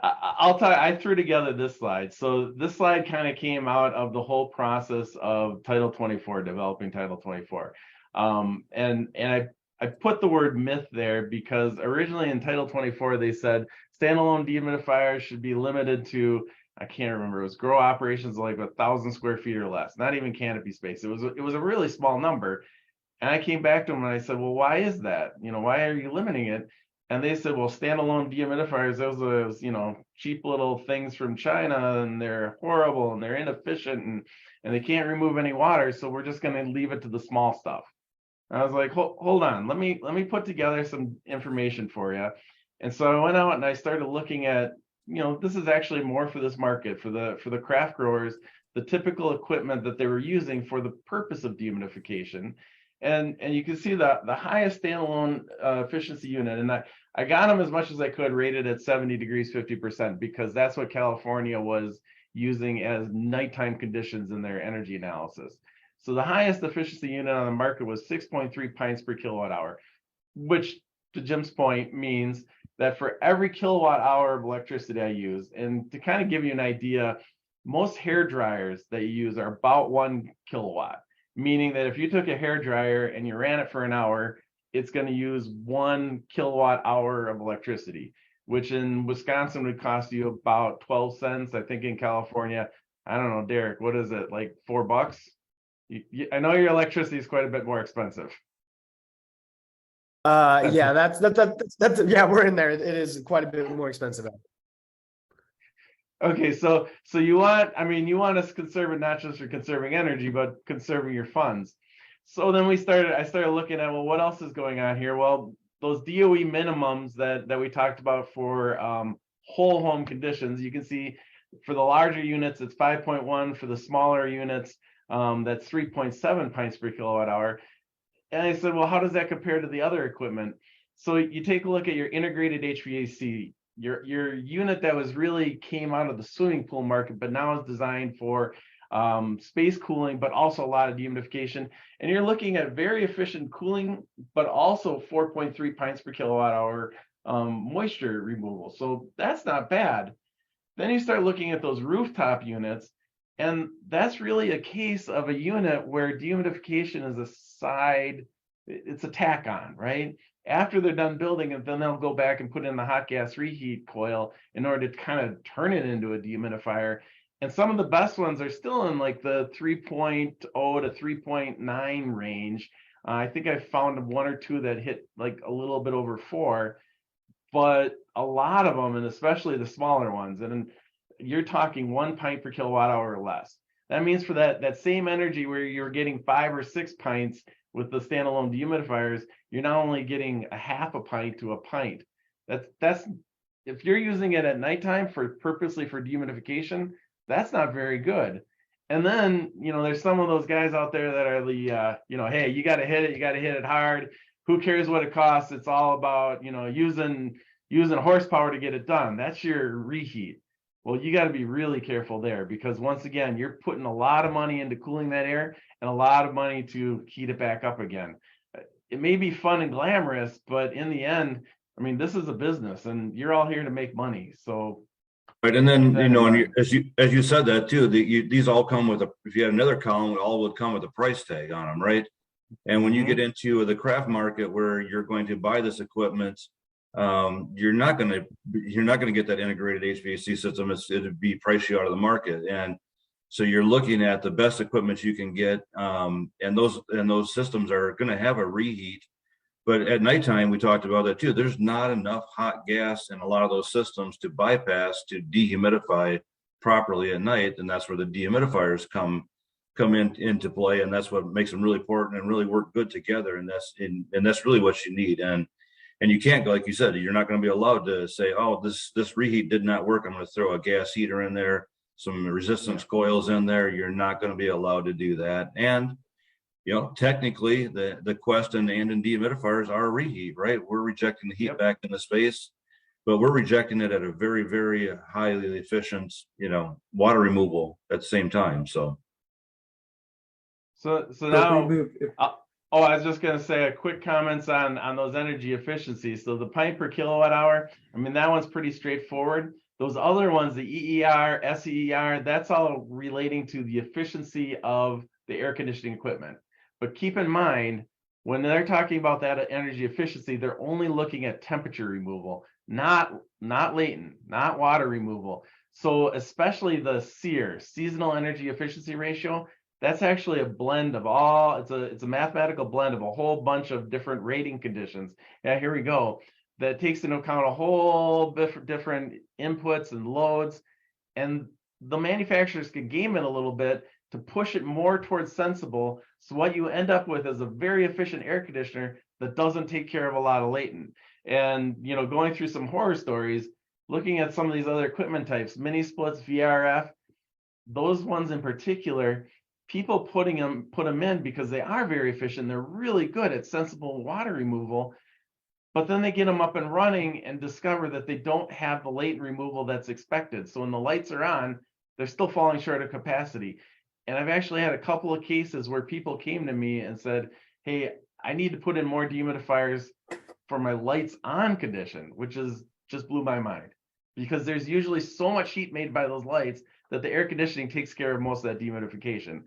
I'll tell you, I threw together this slide. So this slide kind of came out of the whole process of Title 24, developing Title 24. And I put the word myth there because originally in Title 24, they said standalone dehumidifiers should be limited to, I can't remember, it was grow operations like 1,000 square feet or less, not even canopy space. It was a really small number. And I came back to them and I said, well, why is that? Why are you limiting it? And they said, well, standalone dehumidifiers, those are, cheap little things from China, and they're horrible and they're inefficient and they can't remove any water. So we're just going to leave it to the small stuff. And I was like, hold on, let me put together some information for you. And so I went out and I started looking at, this is actually more for this market, for the craft growers, the typical equipment that they were using for the purpose of dehumidification. And you can see the highest standalone efficiency unit, and I got them as much as I could, rated at 70 degrees 50%, because that's what California was using as nighttime conditions in their energy analysis. So the highest efficiency unit on the market was 6.3 pints per kilowatt hour, which, to Jim's point, means that for every kilowatt hour of electricity I use, and to kind of give you an idea, most hair dryers that you use are about 1 kilowatt, meaning that if you took a hair dryer and you ran it for an hour, it's going to use 1 kilowatt hour of electricity, which in Wisconsin would cost you about 12 cents. I think in California, I don't know, Derek, what is it, like $4? I know your electricity is quite a bit more expensive. Yeah, that's yeah, we're in there. It is quite a bit more expensive. Okay, so you want, I mean, you want us to conserve it not just for conserving energy, but conserving your funds. So then I started looking at, well, what else is going on here? Well, those DOE minimums that we talked about for whole home conditions, you can see for the larger units, it's 5.1. For the smaller units, that's 3.7 pints per kilowatt hour. And I said, well, how does that compare to the other equipment? So you take a look at your integrated HVAC, your unit that was really came out of the swimming pool market, but now is designed for space cooling, but also a lot of dehumidification. And you're looking at very efficient cooling, but also 4.3 pints per kilowatt hour moisture removal. So that's not bad. Then you start looking at those rooftop units, and that's really a case of a unit where dehumidification is a side, it's a tack on, right? After they're done building it, then they'll go back and put in the hot gas reheat coil in order to kind of turn it into a dehumidifier. And some of the best ones are still in like the 3.0 to 3.9 range. I think I found 1 or 2 that hit like a little bit over 4, but a lot of them, and especially the smaller ones, and you're talking 1 pint per kilowatt hour or less. That means for that same energy where you're getting 5 or 6 pints with the standalone dehumidifiers, you're now only getting a half a pint to a pint. That's if you're using it at nighttime purposely for dehumidification, that's not very good. And then, there's some of those guys out there that are the, hey, you got to hit it hard. Who cares what it costs? It's all about, using horsepower to get it done. That's your reheat. Well, you got to be really careful there, because once again, you're putting a lot of money into cooling that air and a lot of money to heat it back up again. It may be fun and glamorous, but in the end, I mean, this is a business and you're all here to make money. So. Right. And then, as you said that too, these all come with if you had another column, it all would come with a price tag on them. Right. And when you get into the craft market where you're going to buy this equipment, you're not going to get that integrated HVAC system. It'd be price you out of the market. And so you're looking at the best equipment you can get. And those systems are going to have a reheat. But at nighttime, we talked about that too. There's not enough hot gas in a lot of those systems to bypass, to dehumidify properly at night. And that's where the dehumidifiers come into play. And that's what makes them really important and really work good together. And that's really what you need. And you can't go, like you said, you're not going to be allowed to say, oh, this reheat did not work, I'm going to throw a gas heater in there, some resistance coils in there. You're not going to be allowed to do that. And technically, the Quest and Andon dehumidifiers are a reheat, right? We're rejecting the heat back into space, but we're rejecting it at a very, very highly efficient, water removal at the same time. So now, I was just going to say a quick comments on those energy efficiencies. So the pint per kilowatt hour, I mean, that one's pretty straightforward. Those other ones, the EER, SEER, that's all relating to the efficiency of the air conditioning equipment. But keep in mind, when they're talking about that energy efficiency, they're only looking at temperature removal, not latent, not water removal. So especially the SEER, seasonal energy efficiency ratio, that's actually a blend of it's a mathematical blend of a whole bunch of different rating conditions. Yeah, here we go. That takes into account a whole different inputs and loads. And the manufacturers can game it a little bit to push it more towards sensible. So what you end up with is a very efficient air conditioner that doesn't take care of a lot of latent. And, going through some horror stories, looking at some of these other equipment types, mini splits, VRF, those ones in particular, people put them in because they are very efficient. They're really good at sensible water removal, but then they get them up and running and discover that they don't have the latent removal that's expected. So when the lights are on, they're still falling short of capacity. And I've actually had a couple of cases where people came to me and said, hey, I need to put in more dehumidifiers for my lights on condition, which is just blew my mind, because there's usually so much heat made by those lights that the air conditioning takes care of most of that dehumidification.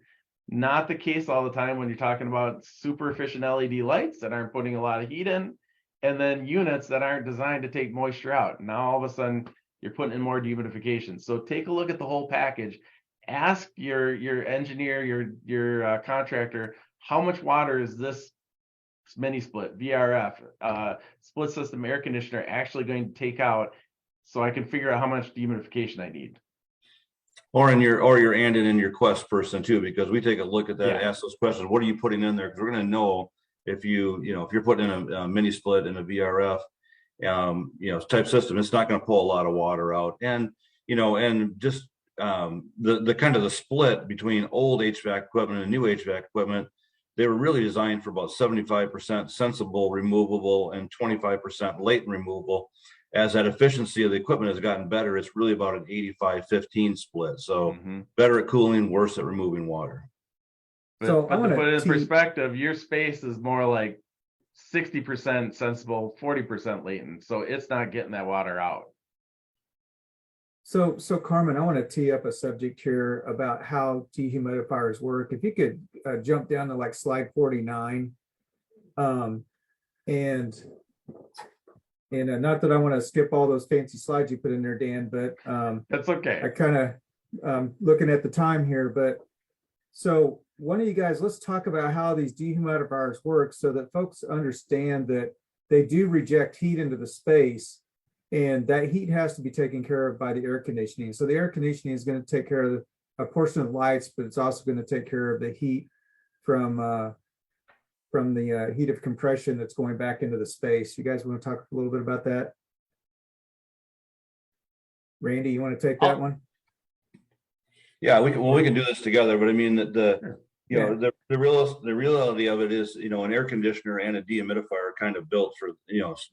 Not the case all the time when you're talking about super efficient LED lights that aren't putting a lot of heat in, and then units that aren't designed to take moisture out. Now all of a sudden you're putting in more dehumidification. So take a look at the whole package. Ask your engineer, your contractor, how much water is this mini split, VRF, split system air conditioner actually going to take out, so I can figure out how much dehumidification I need. Or your Andon and your Quest person too, because we take a look at that, ask those questions. What are you putting in there? Because we're going to know if you're putting in a mini split and a VRF, type system, it's not going to pull a lot of water out. And just the kind of the split between old HVAC equipment and new HVAC equipment, they were really designed for about 75% sensible removable and 25% latent removable. As that efficiency of the equipment has gotten better, it's really about an 85-15 split. So better at cooling, worse at removing water. So to put it in perspective, your space is more like 60% sensible, 40% latent. So it's not getting that water out. So Carmen, I want to tee up a subject here about how dehumidifiers work. If you could jump down to like slide 49, and not that I want to skip all those fancy slides you put in there, Dan, but that's okay. I kind of looking at the time here, but so one of you guys, let's talk about how these dehumidifiers work so that folks understand that they do reject heat into the space, and that heat has to be taken care of by the air conditioning. So the air conditioning is going to take care of a portion of the lights, but it's also going to take care of the heat from the heat of compression that's going back into the space. You guys want to talk a little bit about that? Randy, you want to take that one? Yeah, we can do this together, but I mean the reality of it is, an air conditioner and a dehumidifier are kind of built for,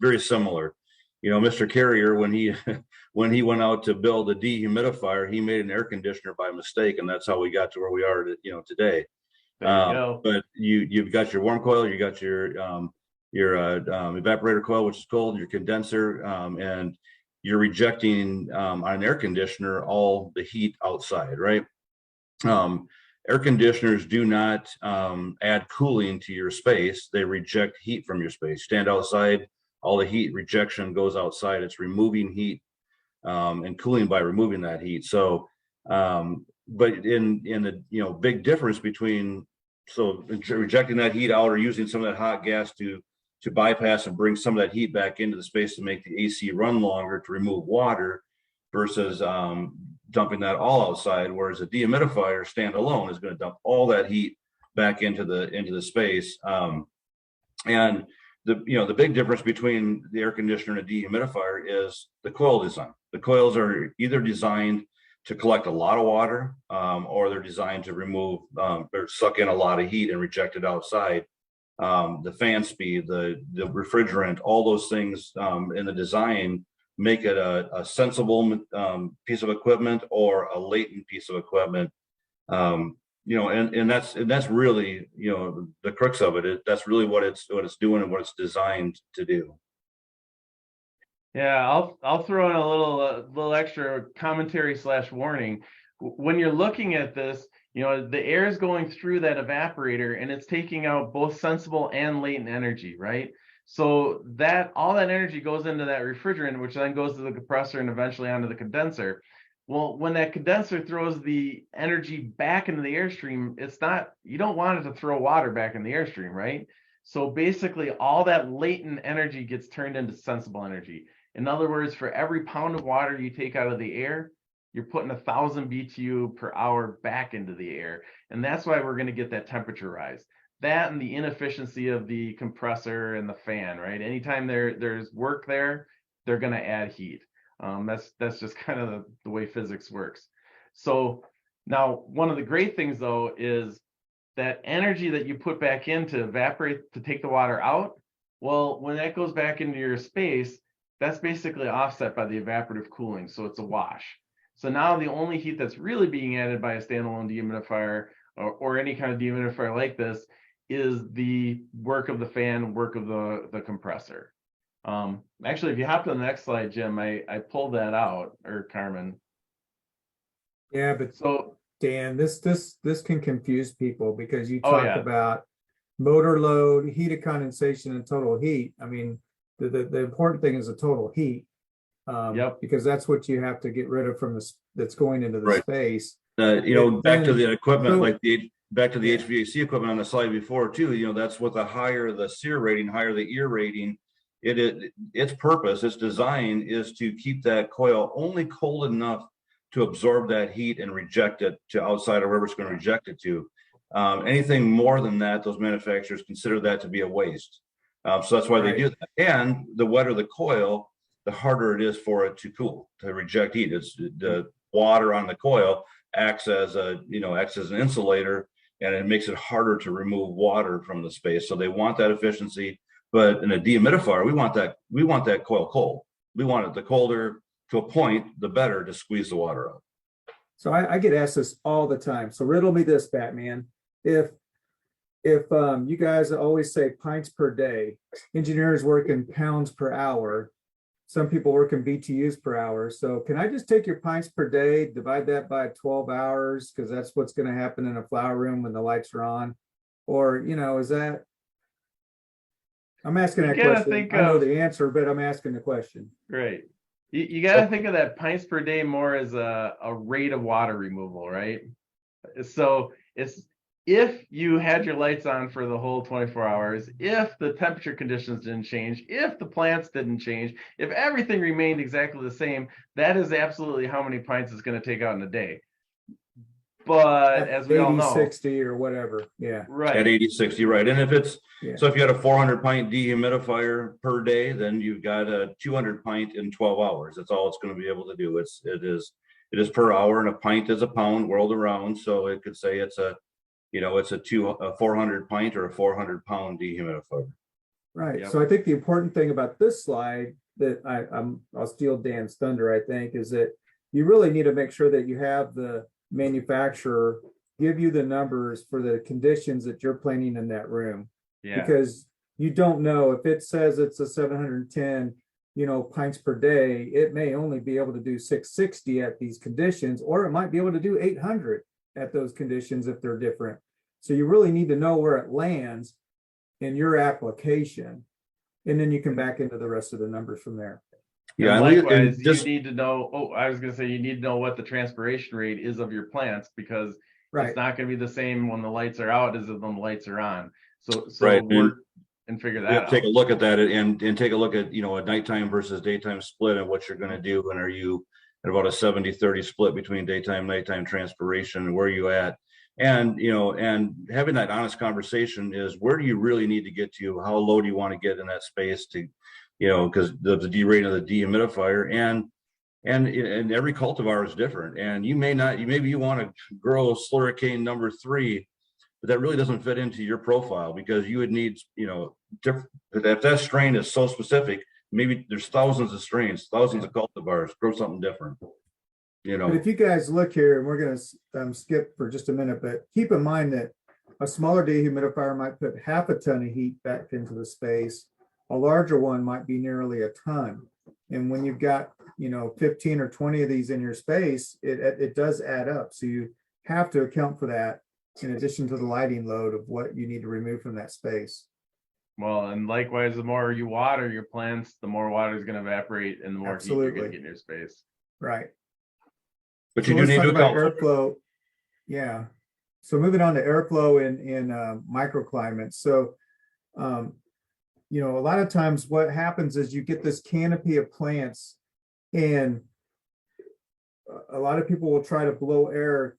very similar. Mr. Carrier, when he went out to build a dehumidifier, he made an air conditioner by mistake, and that's how we got to where we are, today. But you've got your warm coil, you got your evaporator coil, which is cold, your condenser, and you're rejecting on an air conditioner all the heat outside, right? Air conditioners do not add cooling to your space; they reject heat from your space. Stand outside, all the heat rejection goes outside. It's removing heat and cooling by removing that heat. So, but in the big difference between rejecting that heat out or using some of that hot gas to bypass and bring some of that heat back into the space to make the AC run longer to remove water versus dumping that all outside, whereas a dehumidifier standalone is going to dump all that heat back into the space. And the big difference between the air conditioner and a dehumidifier is the coil design. The coils are either designed to collect a lot of water, or they're designed to remove or suck in a lot of heat and reject it outside. The fan speed, the refrigerant, all those things in the design make it a sensible piece of equipment or a latent piece of equipment. And that's really, the crux of it. That's really what it's doing and what it's designed to do. Yeah, I'll throw in a little extra commentary / warning. When you're looking at this, the air is going through that evaporator and it's taking out both sensible and latent energy, right? So that all that energy goes into that refrigerant, which then goes to the compressor and eventually onto the condenser. Well, when that condenser throws the energy back into the airstream, you don't want it to throw water back in the airstream, right? So basically all that latent energy gets turned into sensible energy. In other words, for every pound of water you take out of the air, you're putting 1,000 BTU per hour back into the air. And that's why we're going to get that temperature rise. That and the inefficiency of the compressor and the fan, right? Anytime there's work there, they're going to add heat. That's just kind of the way physics works. So Now, one of the great things though is that energy that you put back in to evaporate, to take the water out, well, when that goes back into your space, that's basically offset by the evaporative cooling. So it's a wash. So now the only heat that's really being added by a standalone dehumidifier or any kind of dehumidifier like this is the work of the fan, work of the compressor. Actually, if you hop to the next slide, Jim, I pulled that out, or Carmen. Yeah, but So Dan, this can confuse people because you Oh, talk yeah. about motor load, heat of condensation, and total heat. I mean, the important thing is the total heat. Yep. Because that's what you have to get rid of from this that's going into the Right. space. Back to the equipment, so- like back to the Yeah. HVAC equipment on the slide before too, that's with the higher the SEER rating, higher the EAR rating. Its purpose, its design is to keep that coil only cold enough to absorb that heat and reject it to outside of wherever it's going to reject it to. Anything more than that, those manufacturers consider that to be a waste. So that's why they do that. And the wetter the coil, the harder it is for it to cool, to reject heat. It's the water on the coil acts as an insulator, and it makes it harder to remove water from the space. So they want that efficiency. But in a dehumidifier, we want that coil cold. We want it the colder to a point, the better to squeeze the water out. So I get asked this all the time. So riddle me this, Batman. If you guys always say pints per day, engineers work in pounds per hour. Some people work in BTUs per hour. So can I just take your pints per day, divide that by 12 hours? Because that's what's going to happen in a flower room when the lights are on. Or, is that, I'm asking that question. I know the answer, but I'm asking the question. Great. You got to think of that pints per day more as a rate of water removal, right? So it's if you had your lights on for the whole 24 hours, if the temperature conditions didn't change, if the plants didn't change, if everything remained exactly the same, that is absolutely how many pints it's going to take out in a day. But as we all know, 60 or whatever. Yeah. Right. At 80-60, right. And if it's, Yeah. so if you had a 400 pint dehumidifier per day, then you've got a 200 pint in 12 hours. That's all it's going to be able to do. It is per hour, and a pint is a pound world around. So it could say it's a 400 pint or a 400 pound dehumidifier. Right. Yep. So I think the important thing about this slide that I'll steal Dan's thunder, I think, is that you really need to make sure that you have the manufacturer give you the numbers for the conditions that you're planning in that room. Yeah. Because you don't know if it says it's a 710, pints per day, it may only be able to do 660 at these conditions, or it might be able to do 800 at those conditions if they're different. So you really need to know where it lands in your application, and then you can back into the rest of the numbers from there. Yeah. And Likewise, just, you need to know. Oh, I was going to say you need to know what the transpiration rate is of your plants, because Right. it's not going to be the same when the lights are out as when the lights are on. So Right. work and figure that out. take a look at that and take a look at, a nighttime versus daytime split and what you're going to do. And are you at about a 70-30 split between daytime, nighttime transpiration, and where are you at? And, and having that honest conversation is, where do you really need to get to? How low do you want to get in that space to, because the D-rate of the dehumidifier and every cultivar is different. And maybe you want to grow slurricane number 3, but that really doesn't fit into your profile, because you would need, different, if that strain is so specific, maybe there's thousands of strains, thousands of cultivars, grow something different. But if you guys look here, and we're going to skip for just a minute, but keep in mind that a smaller dehumidifier might put half a ton of heat back into the space. A larger one might be nearly a ton. And when you've got, 15 or 20 of these in your space, it does add up. So you have to account for that in addition to the lighting load of what you need to remove from that space. Well, and likewise, the more you water your plants, the more water is going to evaporate, and the more heat you're going to get in your space. Right. But So you do let's need talk to about account. airflow. Yeah. So moving on to airflow in microclimates. So, a lot of times what happens is you get this canopy of plants, and a lot of people will try to blow air,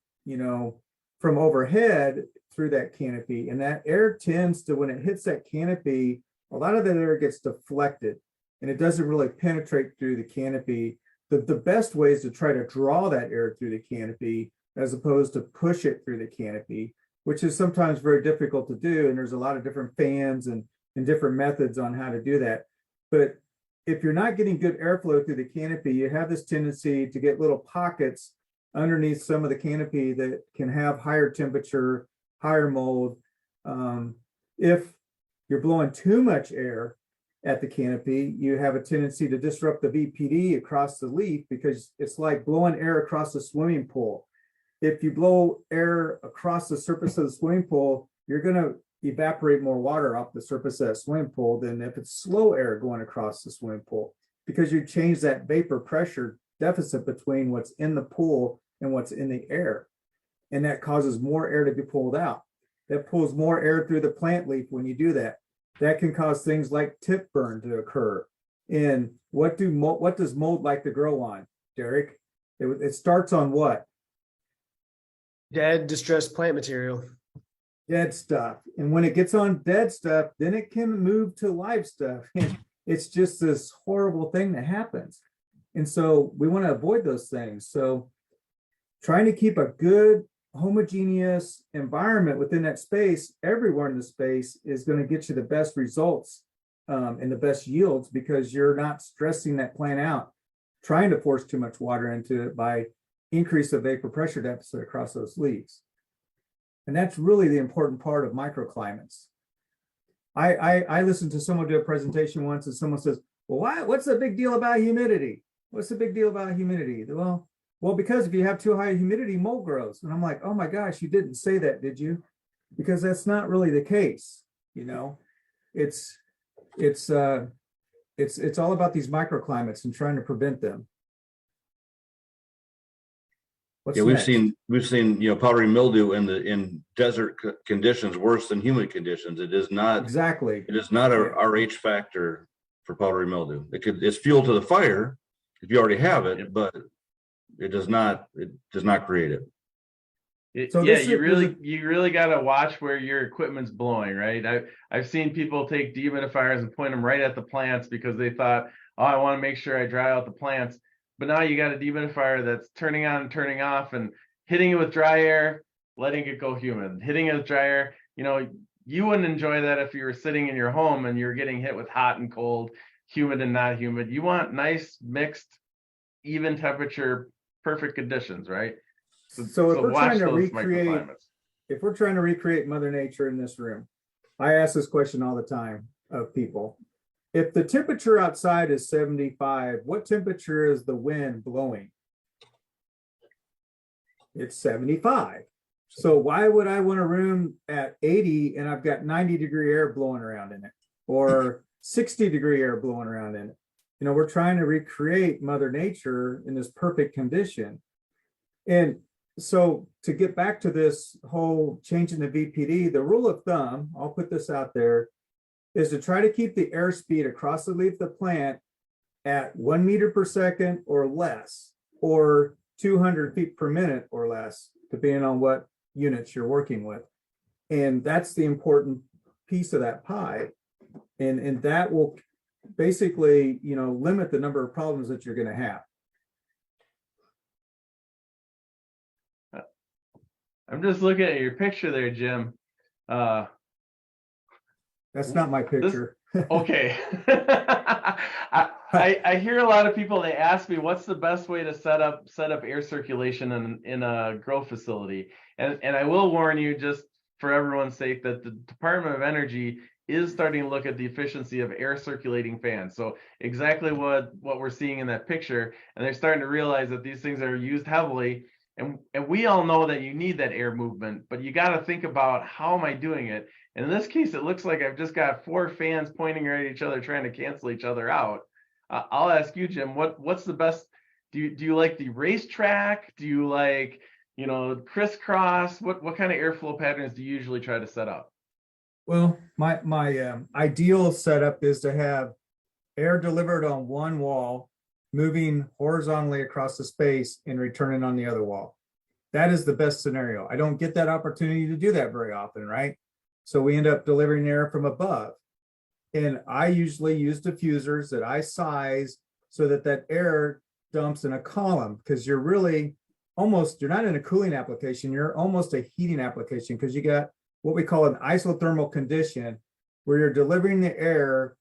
from overhead through that canopy. And that air tends to, when it hits that canopy, a lot of that air gets deflected and it doesn't really penetrate through the canopy. The best way is to try to draw that air through the canopy as opposed to push it through the canopy, which is sometimes very difficult to do. And there's a lot of different fans and different methods on how to do that. But if you're not getting good airflow through the canopy, you have this tendency to get little pockets underneath some of the canopy that can have higher temperature, higher mold. If you're blowing too much air at the canopy, you have a tendency to disrupt the VPD across the leaf, because it's like blowing air across a swimming pool. If you blow air across the surface of the swimming pool, you're going to evaporate more water off the surface of that swimming pool than if it's slow air going across the swimming pool, because you change that vapor pressure deficit between what's in the pool and what's in the air. And that causes more air to be pulled out. That pulls more air through the plant leaf when you do that. That can cause things like tip burn to occur. And what does mold like to grow on, Derek? It starts on what? Dead, distressed plant material. Dead stuff. And when it gets on dead stuff, then it can move to live stuff. And it's just this horrible thing that happens. And so we want to avoid those things. So trying to keep a good homogeneous environment within that space, everywhere in the space, is going to get you the best results and the best yields, because you're not stressing that plant out, trying to force too much water into it by increase the vapor pressure deficit across those leaves. And that's really the important part of microclimates. I listened to someone do a presentation once, and someone says, well, what's the big deal about humidity? What's the big deal about humidity? Well, because if you have too high humidity, mold grows. And I'm like, oh my gosh, you didn't say that, did you? Because that's not really the case. You know, it's all about these microclimates and trying to prevent them. What's next? we've seen powdery mildew in desert conditions worse than humid conditions. It is not exactly. It is not a RH factor for powdery mildew. It's fuel to the fire if you already have it, but it does not create it. So you really got to watch where your equipment's blowing, right? I've seen people take dehumidifiers and point them right at the plants because they thought, oh, I want to make sure I dry out the plants. But now you got a dehumidifier that's turning on and turning off and hitting it with dry air, letting it go humid, hitting it with dry air. You wouldn't enjoy that if you were sitting in your home and you're getting hit with hot and cold, humid and not humid. You want nice, mixed, even temperature, perfect conditions, right? So if we're trying to recreate Mother Nature in this room, I ask this question all the time of people. If the temperature outside is 75, what temperature is the wind blowing? It's 75. So why would I want a room at 80 and I've got 90-degree air blowing around in it, or 60-degree air blowing around in it? We're trying to recreate Mother Nature in this perfect condition. And so to get back to this whole changing the VPD, the rule of thumb, I'll put this out there, is to try to keep the airspeed across the leaf of the plant at 1 meter per second or less, or 200 feet per minute or less, depending on what units you're working with. And that's the important piece of that pie. And that will basically, limit the number of problems that you're going to have. I'm just looking at your picture there, Jim. That's not my picture. Okay. I hear a lot of people, they ask me, what's the best way to set up air circulation in a grow facility? And I will warn you, just for everyone's sake, that the Department of Energy is starting to look at the efficiency of air circulating fans. So exactly what we're seeing in that picture. And they're starting to realize that these things are used heavily. And we all know that you need that air movement, but you got to think about, how am I doing it? And in this case, it looks like I've just got 4 fans pointing at each other, trying to cancel each other out. I'll ask you, Jim, what's the best? Do you like the racetrack? Do you like, crisscross? What kind of airflow patterns do you usually try to set up? Well, my ideal setup is to have air delivered on one wall, moving horizontally across the space and returning on the other wall. That is the best scenario. I don't get that opportunity to do that very often, right? So we end up delivering air from above. And I usually use diffusers that I size so that air dumps in a column, because you're really you're not in a cooling application, you're almost a heating application, because you got what we call an isothermal condition, where you're delivering the air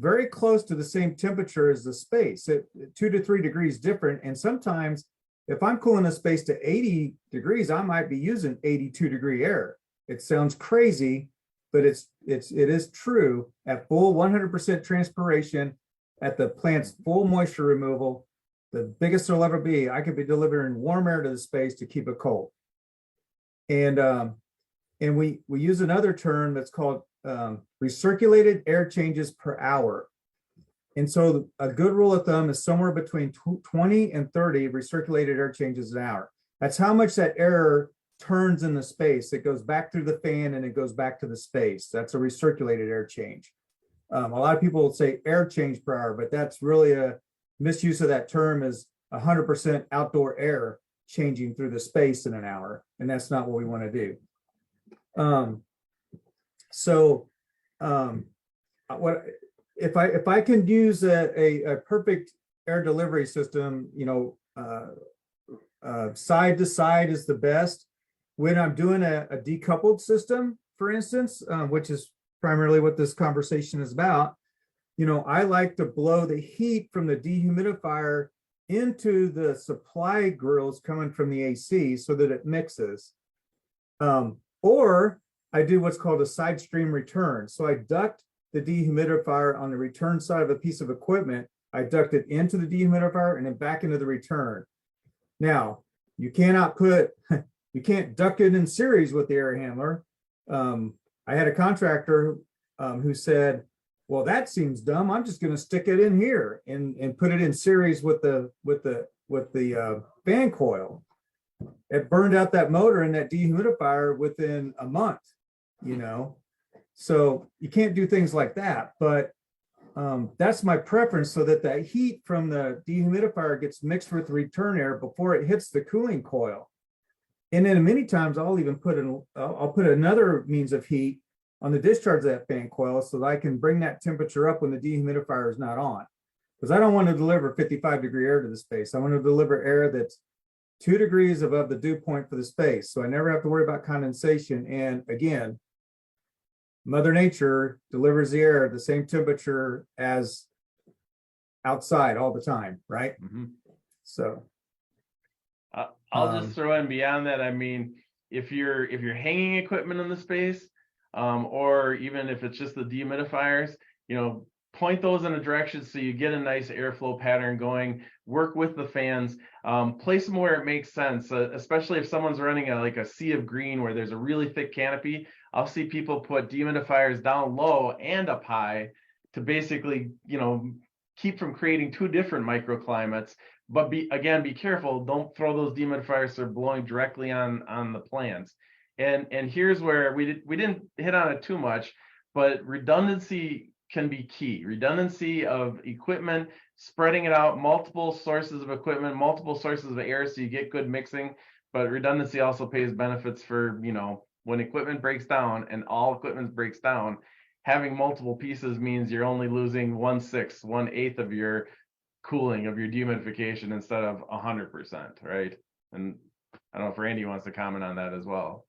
very close to the same temperature as the space, at 2 to 3 degrees different. And sometimes if I'm cooling a space to 80 degrees, I might be using 82-degree air. It sounds crazy, but it is true. At full 100% transpiration, at the plant's full moisture removal, the biggest it'll ever be, I could be delivering warm air to the space to keep it cold. And we use another term that's called recirculated air changes per hour. And so a good rule of thumb is somewhere between 20 and 30 recirculated air changes an hour. That's how much that air turns in the space. It goes back through the fan and it goes back to the space. That's a recirculated air change. A lot of people will say air change per hour, but that's really a misuse of that term, is 100% outdoor air changing through the space in an hour. And that's not what we want to do. What if I can use a perfect air delivery system, side to side is the best. When I'm doing a decoupled system, for instance, which is primarily what this conversation is about, I like to blow the heat from the dehumidifier into the supply grills coming from the AC so that it mixes. Or I do what's called a side stream return. So I duct the dehumidifier on the return side of a piece of equipment. I duct it into the dehumidifier and then back into the return. Now, you can't duct it in series with the air handler. I had a contractor who said, well, that seems dumb. I'm just going to stick it in here and put it in series with the fan coil. It burned out that motor and that dehumidifier within a month, So you can't do things like that, but that's my preference, so that that heat from the dehumidifier gets mixed with return air before it hits the cooling coil. And then many times I'll even I'll put another means of heat on the discharge of that fan coil so that I can bring that temperature up when the dehumidifier is not on. Because I don't want to deliver 55-degree air to the space. I want to deliver air that's 2 degrees above the dew point for the space. So I never have to worry about condensation. And again, Mother Nature delivers the air at the same temperature as outside all the time, right? Mm-hmm. So I'll just throw in beyond that. I mean, if you're hanging equipment in the space, or even if it's just the dehumidifiers, point those in a direction so you get a nice airflow pattern going. Work with the fans, place them where it makes sense, especially if someone's running like a sea of green where there's a really thick canopy. I'll see people put dehumidifiers down low and up high to basically, keep from creating 2 different microclimates. But be careful. Don't throw those dehumidifiers so they're blowing directly on the plants. And here's where we didn't hit on it too much, but redundancy can be key. Redundancy of equipment, spreading it out, multiple sources of equipment, multiple sources of air, so you get good mixing. But redundancy also pays benefits for, when equipment breaks down, and all equipment breaks down, having multiple pieces means you're only losing 1/6, 1/8 of your cooling, of your dehumidification, instead of 100%, right? And I don't know if Randy wants to comment on that as well.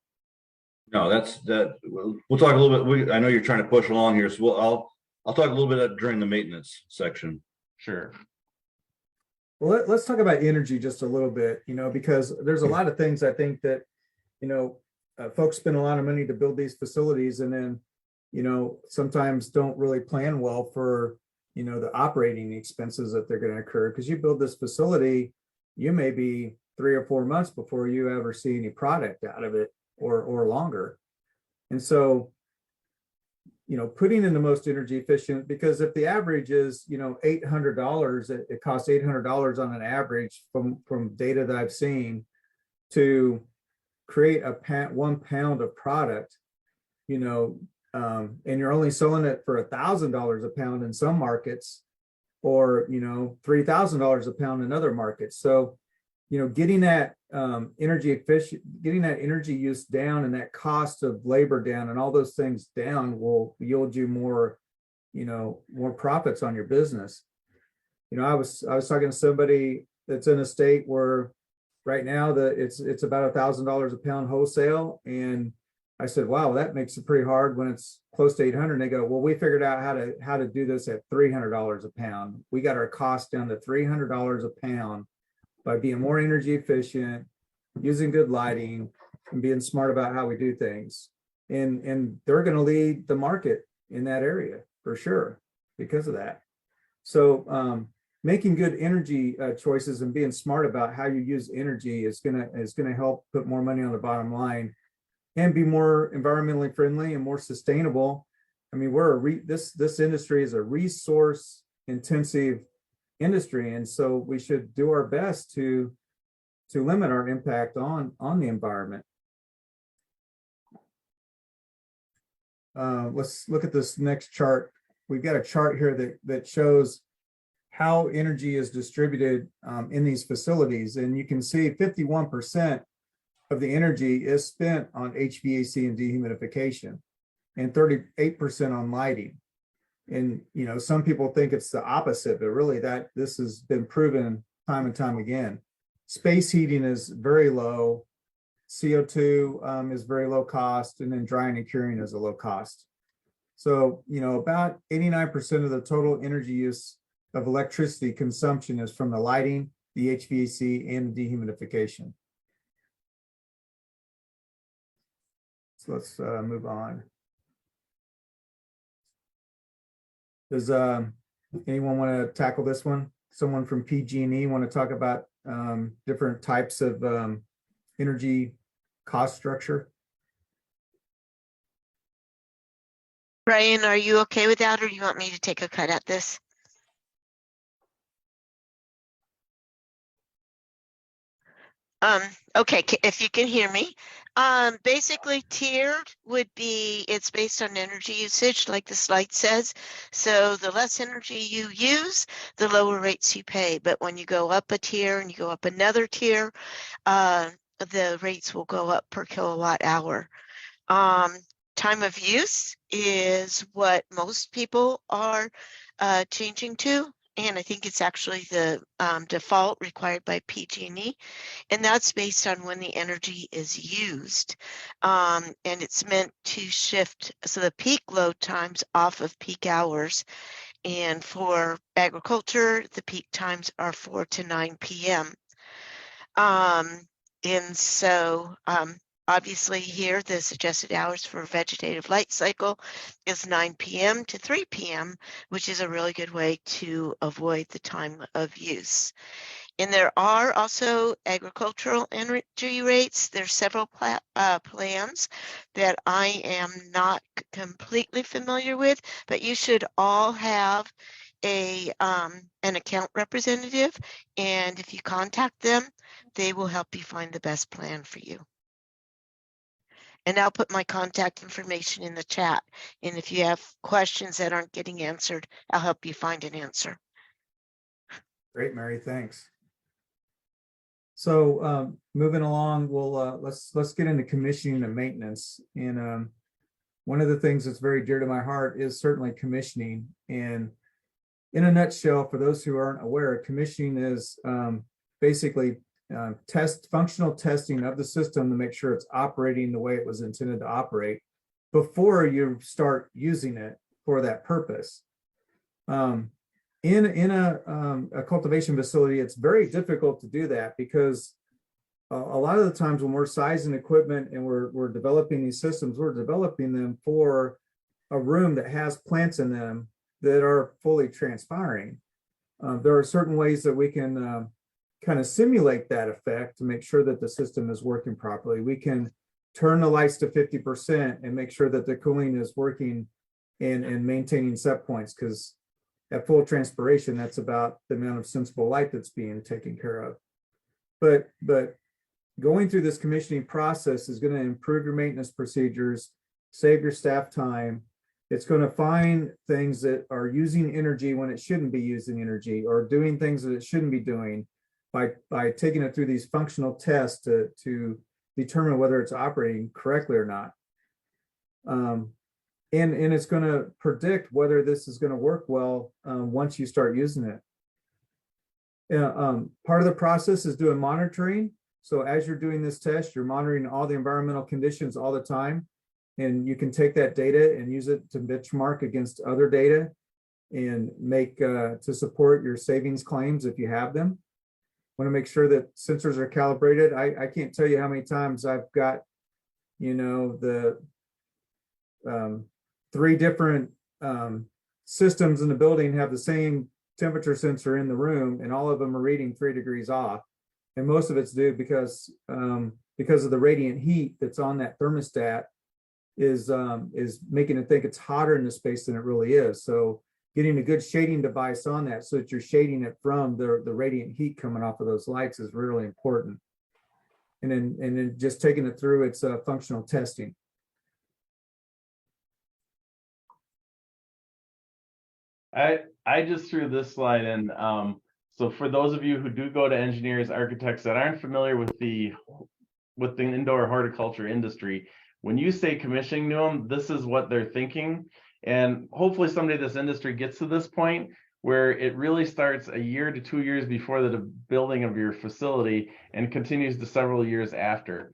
No, we'll talk a little bit. I know you're trying to push along here, so I'll talk a little bit during the maintenance section. Sure. Well, let's talk about energy just a little bit, because there's a lot of things I think that, folks spend a lot of money to build these facilities, and then, sometimes don't really plan well for, the operating expenses that they're going to occur. Because you build this facility, you may be 3 or 4 months before you ever see any product out of it, or longer. And so, putting in the most energy efficient, because if the average is, $800, it costs $800 on an average from data that I've seen to create 1 pound of product, and you're only selling it for $1,000 a pound in some markets, or, $3,000 a pound in other markets. So, getting that getting that energy use down and that cost of labor down and all those things down will yield you more, more profits on your business. I was talking to somebody that's in a state where, right now it's about $1,000 a pound wholesale. And I said, wow, that makes it pretty hard when it's close to 800. And they go, well, we figured out how to do this at $300 a pound. We got our cost down to $300 a pound by being more energy efficient, using good lighting, and being smart about how we do things. And they're going to lead the market in that area for sure because of that. So making good energy choices and being smart about how you use energy is gonna help put more money on the bottom line and be more environmentally friendly and more sustainable. I mean, this industry is a resource intensive industry, and so we should do our best to limit our impact on the environment. Let's look at this next chart. We've got a chart here that shows how energy is distributed in these facilities, and you can see 51% of the energy is spent on HVAC and dehumidification, and 38% on lighting. And some people think it's the opposite, but really this has been proven time and time again. Space heating is very low. CO2 is very low cost, and then drying and curing is a low cost. So, about 89% of the total energy use of electricity consumption is from the lighting, the HVAC, and the dehumidification. So let's move on. Does anyone want to tackle this one? Someone from PG&E want to talk about different types of energy cost structure? Brian, are you okay with that, or do you want me to take a cut at this? Okay, if you can hear me. Basically tiered would be, it's based on energy usage, like the slide says. So the less energy you use, the lower rates you pay. But when you go up a tier and you go up another tier, the rates will go up per kilowatt hour. Time of use is what most people are changing to. And I think it's actually the default required by PG&E. And that's based on when the energy is used. And it's meant to shift so the peak load times off of peak hours. And for agriculture, the peak times are 4 to 9 p.m. And so obviously here the suggested hours for vegetative light cycle is 9 p.m. to 3 p.m., which is a really good way to avoid the time of use. And there are also agricultural energy rates. There's several plans that I am not completely familiar with, but you should all have an account representative. And if you contact them, they will help you find the best plan for you. And I'll put my contact information in the chat. And if you have questions that aren't getting answered, I'll help you find an answer. Great, Mary, thanks. So moving along, we'll let's get into commissioning and maintenance. And one of the things that's very dear to my heart is certainly commissioning. And in a nutshell, for those who aren't aware, commissioning is basically functional testing of the system to make sure it's operating the way it was intended to operate before you start using it for that purpose. In a cultivation facility, it's very difficult to do that because a lot of the times when we're sizing equipment and we're developing these systems, we're developing them for a room that has plants in them that are fully transpiring. There are certain ways that we can kind of simulate that effect to make sure that the system is working properly. We can turn the lights to 50% and make sure that the cooling is working and maintaining set points, because at full transpiration, that's about the amount of sensible light that's being taken care of. But going through this commissioning process is going to improve your maintenance procedures, save your staff time. It's going to find things that are using energy when it shouldn't be using energy, or doing things that it shouldn't be doing, by taking it through these functional tests to determine whether it's operating correctly or not. And it's going to predict whether this is going to work well once you start using it. Part of the process is doing monitoring. So as you're doing this test, you're monitoring all the environmental conditions all the time. And you can take that data and use it to benchmark against other data and make to support your savings claims if you have them. Want to make sure that sensors are calibrated. I can't tell you how many times I've got, the 3 different systems in the building have the same temperature sensor in the room, and all of them are reading 3 degrees off. And most of it's due because of the radiant heat that's on that thermostat is making it think it's hotter in the space than it really is. So getting a good shading device on that so that you're shading it from the radiant heat coming off of those lights is really important. And then just taking it through its functional testing. I just threw this slide in. So for those of you who do go to engineers, architects that aren't familiar with the indoor horticulture industry, when you say commissioning to them, this is what they're thinking. And hopefully someday this industry gets to this point where it really starts a year to 2 years before the building of your facility and continues to several years after.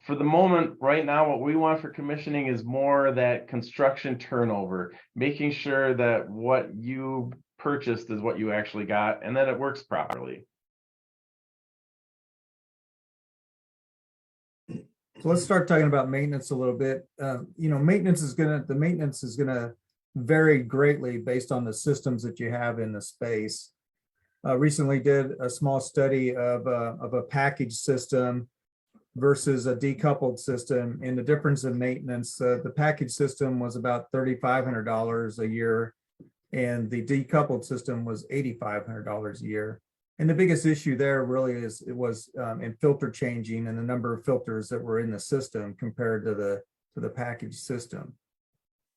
For the moment, right now, what we want for commissioning is more that construction turnover, making sure that what you purchased is what you actually got and that it works properly. So let's start talking about maintenance a little bit. Maintenance is gonna vary greatly based on the systems that you have in the space. Recently did a small study of a package system versus a decoupled system, and the difference in maintenance. The package system was about $3,500 a year, and the decoupled system was $8,500 a year. And the biggest issue there really was in filter changing and the number of filters that were in the system compared to the package system.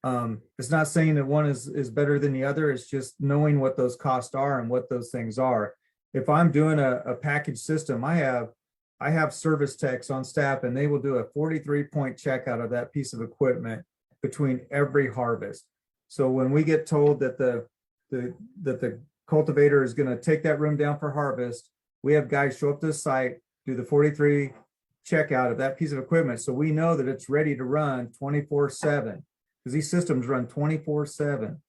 It's not saying that one is better than the other. It's just knowing what those costs are and what those things are. If I'm doing a package system, I have service techs on staff, and they will do a 43-point check out of that piece of equipment between every harvest. So when we get told that the cultivator is going to take that room down for harvest, we have guys show up to the site, do the 43 check out of that piece of equipment, so we know that it's ready to run 24/7, because these systems run 24/7,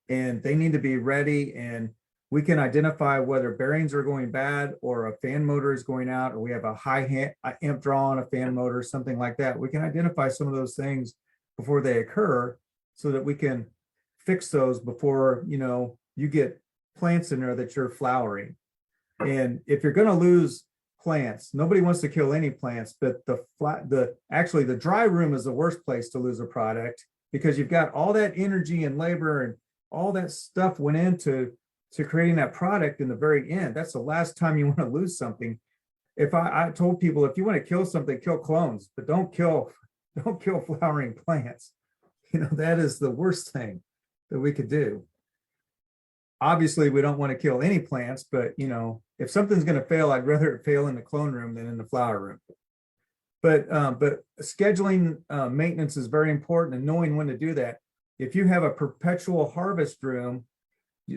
and they need to be ready. And we can identify whether bearings are going bad or a fan motor is going out, or we have a high amp draw on a fan motor, something like that. We can identify some of those things before they occur so that we can fix those before you get plants in there that you're flowering. And if you're going to lose plants, nobody wants to kill any plants, but actually the dry room is the worst place to lose a product, because you've got all that energy and labor and all that stuff went into creating that product in the very end. That's the last time you want to lose something. If I told people, if you want to kill something, kill clones, but don't kill flowering plants. That is the worst thing that we could do. Obviously, we don't want to kill any plants, but if something's going to fail, I'd rather it fail in the clone room than in the flower room. But scheduling maintenance is very important, and knowing when to do that. If you have a perpetual harvest room,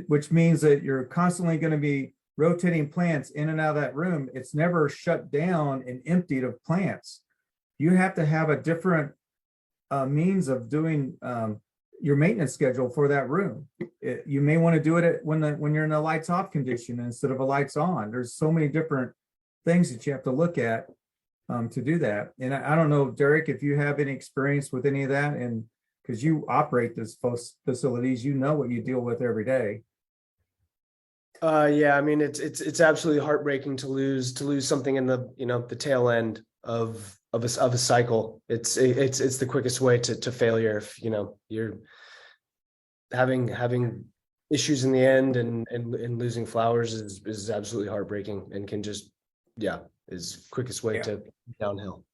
which means that you're constantly going to be rotating plants in and out of that room, it's never shut down and emptied of plants. You have to have a different means of doing your maintenance schedule for that room. You may want to do it when you're in a lights off condition instead of a lights on. There's so many different things that you have to look at to do that. And I don't know, Derek, if you have any experience with any of that, and because you operate these facilities, what you deal with every day. Yeah, I mean, it's absolutely heartbreaking to lose something in the tail end of a cycle. It's the quickest way to failure. If you're having issues in the end and losing flowers is absolutely heartbreaking, and can just is quickest way to downhill.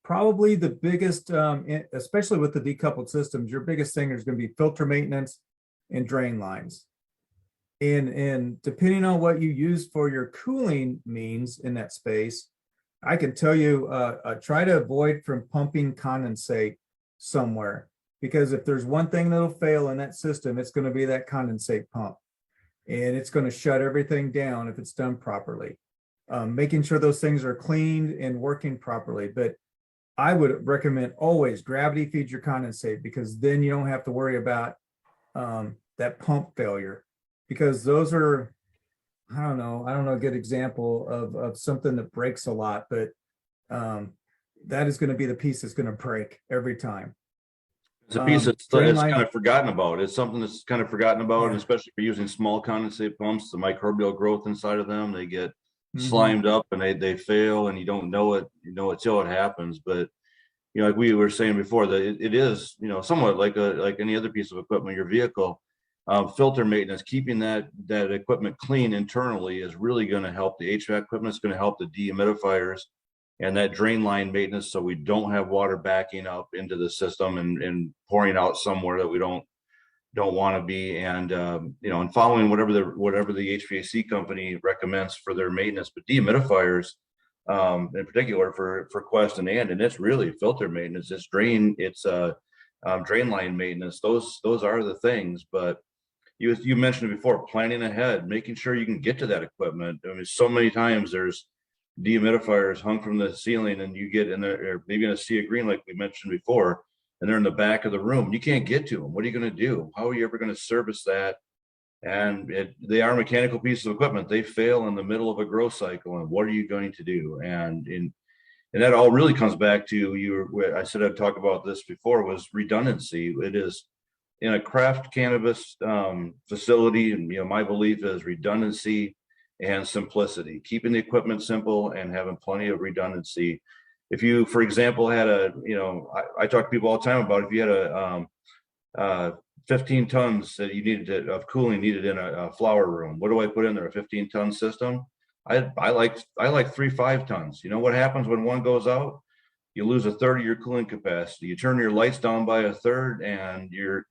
Probably the biggest, especially with the decoupled systems, your biggest thing is going to be filter maintenance and drain lines. And depending on what you use for your cooling means in that space, I can tell you, try to avoid from pumping condensate somewhere, because if there's one thing that'll fail in that system, it's going to be that condensate pump. and it's going to shut everything down if it's done properly. Making sure those things are cleaned and working properly. But I would recommend always gravity feed your condensate, because then you don't have to worry about that pump failure, because those are, I don't know a good example of something that breaks a lot, but that is going to be the piece that's going to break every time. It's a piece that's drain it's line- kind of forgotten about. It's something that's kind of forgotten about, and Yeah. especially if you're using small condensate pumps, the microbial growth inside of them, they get Mhm. slimed up and they fail, and you don't know it, till it happens. But like we were saying before, that it is, somewhat like any other piece of equipment, your vehicle. Filter maintenance, keeping that equipment clean internally is really going to help the HVAC equipment. It's going to help the dehumidifiers and that drain line maintenance, so we don't have water backing up into the system and pouring out somewhere that we don't want to be. And and following whatever the HVAC company recommends for their maintenance. But dehumidifiers, in particular for Quest and it's really filter maintenance, it's drain line maintenance. Those are the things. But you mentioned it before, planning ahead, making sure you can get to that equipment. I mean, so many times there's dehumidifiers hung from the ceiling, and you get in there, or maybe in a sea of green, like we mentioned before, and they're in the back of the room. You can't get to them. What are you going to do? How are you ever going to service that? And they are mechanical pieces of equipment. They fail in the middle of a growth cycle, and what are you going to do? And that all really comes back to I said I'd talk about this before, was redundancy. It is in a craft cannabis facility, and my belief is redundancy and simplicity, keeping the equipment simple and having plenty of redundancy. If you, for example, had I talk to people all the time about, if you had 15 tons that you needed of cooling needed in a flower room, what do I put in there? A 15-ton system? I like 3 5-tons. You know what happens when one goes out? You lose a third of your cooling capacity. You turn your lights down by a third, and you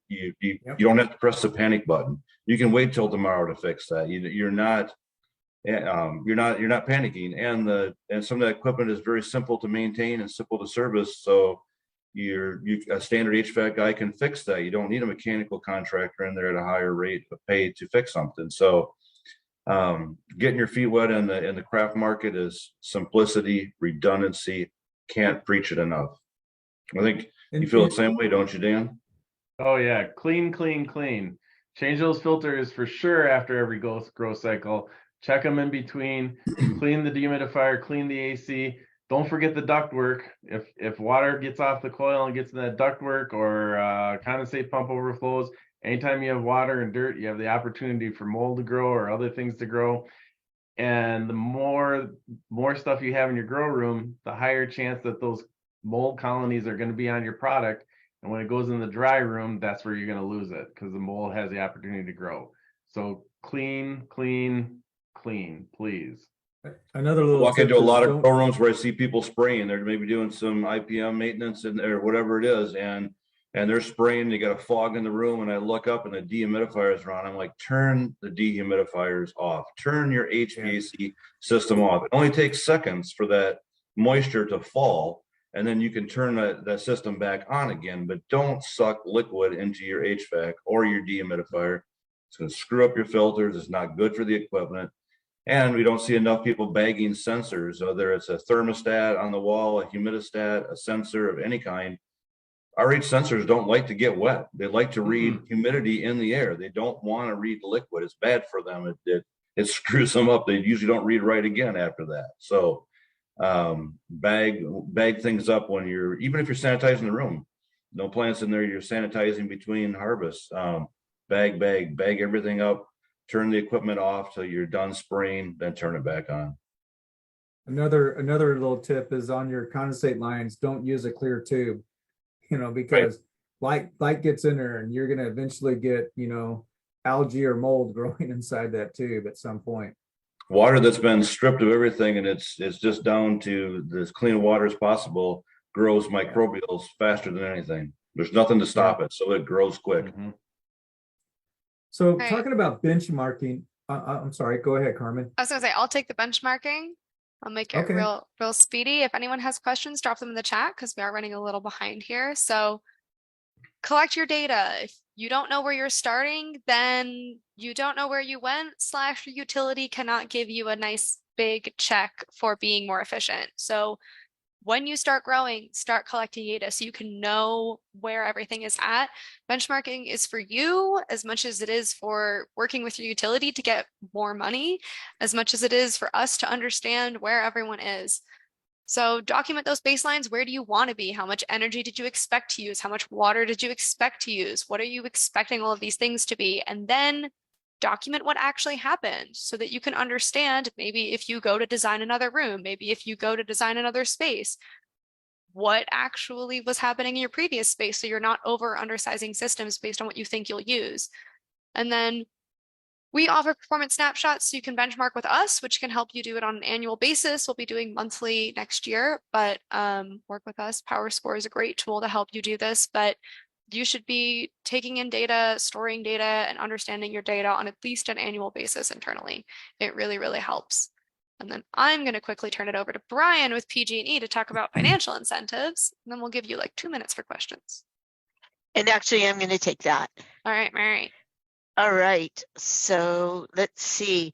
don't have to press the panic button. You can wait till tomorrow to fix that. You're not panicking, and some of that equipment is very simple to maintain and simple to service. So a standard HVAC guy can fix that. You don't need a mechanical contractor in there at a higher rate of pay to fix something. So getting your feet wet in the craft market is simplicity, redundancy. Can't preach it enough. I think you feel the same way, don't you, Dan? Oh yeah, clean. Change those filters for sure after every growth cycle. Check them in between. Clean the dehumidifier, clean the AC. Don't forget the ductwork. If water gets off the coil and gets in that ductwork, or condensate pump overflows, anytime you have water and dirt, you have the opportunity for mold to grow or other things to grow. And the more stuff you have in your grow room, the higher chance that those mold colonies are going to be on your product. And when it goes in the dry room, that's where you're going to lose it, because the mold has the opportunity to grow. So clean, please. Another little walk into a tip lot is of grow rooms where I see people spraying. They're maybe doing some IPM maintenance or whatever it is, and they're spraying. They got a fog in the room, and I look up and the dehumidifiers are on. I'm like, turn the dehumidifiers off. Turn your HVAC system off. It only takes seconds for that moisture to fall, and then you can turn that system back on again. But don't suck liquid into your HVAC or your dehumidifier. It's going to screw up your filters. It's not good for the equipment. And we don't see enough people bagging sensors, whether it's a thermostat on the wall, a humidistat, a sensor of any kind. RH sensors don't like to get wet. They like to read humidity in the air. They don't want to read liquid. It's bad for them. It screws them up. They usually don't read right again after that. So bag things up when even if you're sanitizing the room. No plants in there, you're sanitizing between harvests. Bag everything up. Turn the equipment off till you're done spraying, then turn it back on. Another little tip is on your condensate lines, don't use a clear tube, because light gets in there, and you're going to eventually get, algae or mold growing inside that tube at some point. Water that's been stripped of everything, and it's just down to as clean water as possible, grows microbials faster than anything. There's nothing to stop it, so it grows quick. Mm-hmm. So talking about benchmarking, I'm sorry, go ahead, Carmen. I was gonna say, I'll take the benchmarking. I'll make it real speedy. If anyone has questions, drop them in the chat, because we are running a little behind here. So collect your data. If you don't know where you're starting, then you don't know where you went, / your utility cannot give you a nice big check for being more efficient. So when you start growing, start collecting data so you can know where everything is at. Benchmarking is for you as much as it is for working with your utility to get more money, as much as it is for us to understand where everyone is. So document those baselines. Where do you want to be? How much energy did you expect to use? How much water did you expect to use? What are you expecting all of these things to be? And then document what actually happened so that you can understand, maybe if you go to design another room, maybe if you go to design another space, what actually was happening in your previous space, so you're not over undersizing systems based on what you think you'll use. And then we offer performance snapshots so you can benchmark with us, which can help you do it on an annual basis. We'll be doing monthly next year, but work with us. PowerScore is a great tool to help you do this, but you should be taking in data, storing data, and understanding your data on at least an annual basis internally. It really, really helps. And then I'm going to quickly turn it over to Brian with PG&E to talk about financial incentives. And then we'll give you like 2 minutes for questions. And actually, I'm going to take that. All right, Mary. All right. So let's see.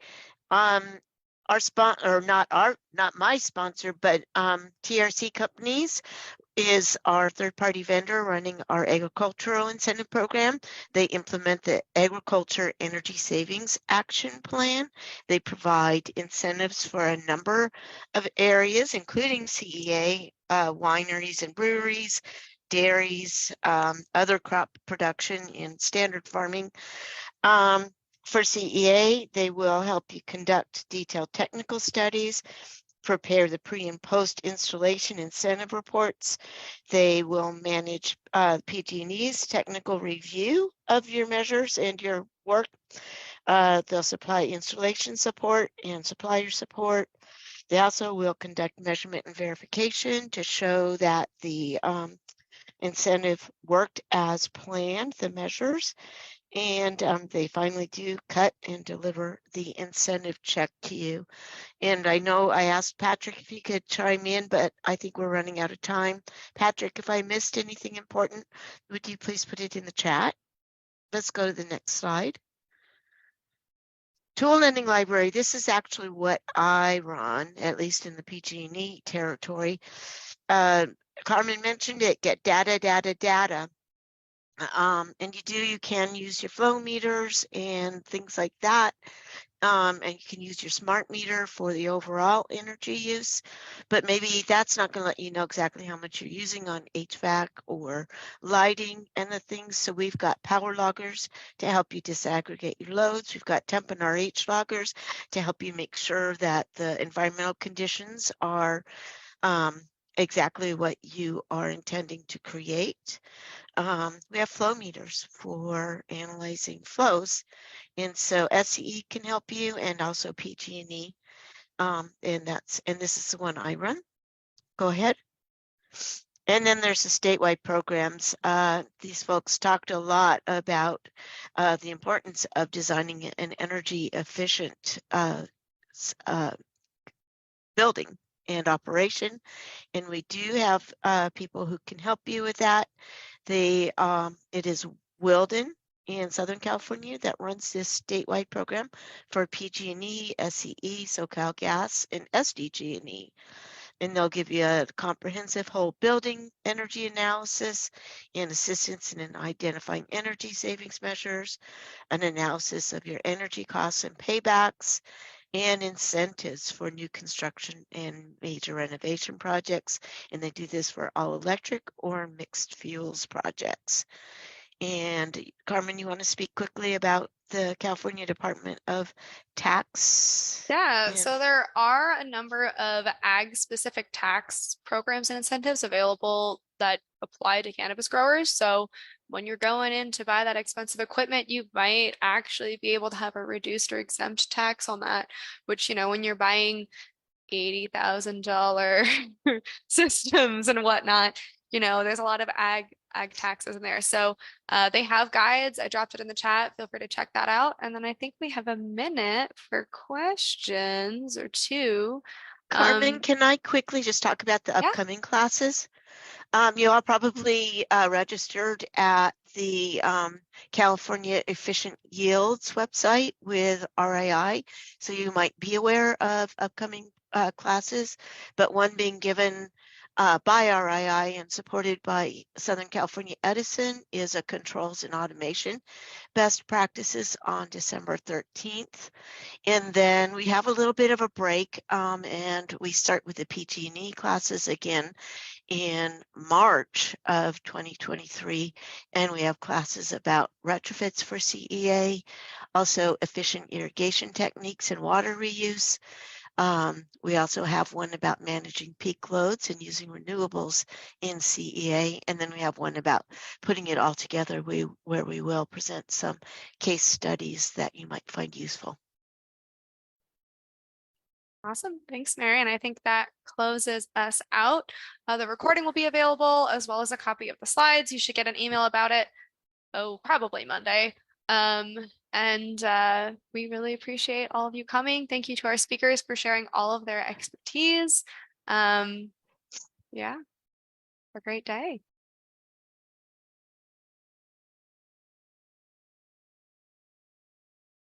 Our sponsor, or not my sponsor, but TRC Companies is our third-party vendor running our agricultural incentive program. They implement the Agriculture Energy Savings Action Plan. They provide incentives for a number of areas, including CEA, wineries and breweries, dairies, other crop production in standard farming. For CEA, they will help you conduct detailed technical studies, prepare the pre and post installation incentive reports. They will manage PG&E's technical review of your measures and your work. They'll supply installation support and supplier support. They also will conduct measurement and verification to show that the incentive worked as planned, the measures. And they finally do cut and deliver the incentive check to you. And I know I asked Patrick if he could chime in, but I think we're running out of time. Patrick, if I missed anything important, would you please put it in the chat? Let's go to the next slide. Tool lending library. This is actually what I run, at least in the PG&E territory. Carmen mentioned it, get data. And you can use your flow meters and things like that. And you can use your smart meter for the overall energy use, but maybe that's not going to let you know exactly how much you're using on HVAC or lighting and the things. So we've got power loggers to help you disaggregate your loads. We've got temp and RH loggers to help you make sure that the environmental conditions are exactly what you are intending to create. We have flow meters for analyzing flows, and so SCE can help you, and also PG&E. And this is the one I run. Go ahead. And then there's the statewide programs. These folks talked a lot about the importance of designing an energy efficient building and operation, and we do have people who can help you with that. It is Wilden in Southern California that runs this statewide program for PG&E, SCE, SoCal Gas, and SDG&E. And they'll give you a comprehensive whole building energy analysis and assistance in identifying energy savings measures, an analysis of your energy costs and paybacks, and incentives for new construction and major renovation projects. And they do this for all electric or mixed fuels projects. And Carmen, you want to speak quickly about the California Department of Tax? Yeah, so there are a number of ag-specific tax programs and incentives available that apply to cannabis growers. So when you're going in to buy that expensive equipment, you might actually be able to have a reduced or exempt tax on that, which, when you're buying $80,000 systems and whatnot, there's a lot of ag taxes in there. So they have guides. I dropped it in the chat. Feel free to check that out. And then I think we have a minute for questions or two. Carmen, can I quickly just talk about the upcoming classes? You all probably registered at the California Efficient Yields website with RII. So you might be aware of upcoming classes, but one being given by RII and supported by Southern California Edison is a controls and automation best practices on December 13th. And then we have a little bit of a break and we start with the PG&E classes again in March of 2023. And we have classes about retrofits for CEA, also efficient irrigation techniques and water reuse. We also have one about managing peak loads and using renewables in CEA. And then we have one about putting it all together where we will present some case studies that you might find useful. Awesome. Thanks, Mary. And I think that closes us out. The recording will be available as well as a copy of the slides. You should get an email about it. Oh, probably Monday. We really appreciate all of you coming. Thank you to our speakers for sharing all of their expertise. Yeah, have a great day.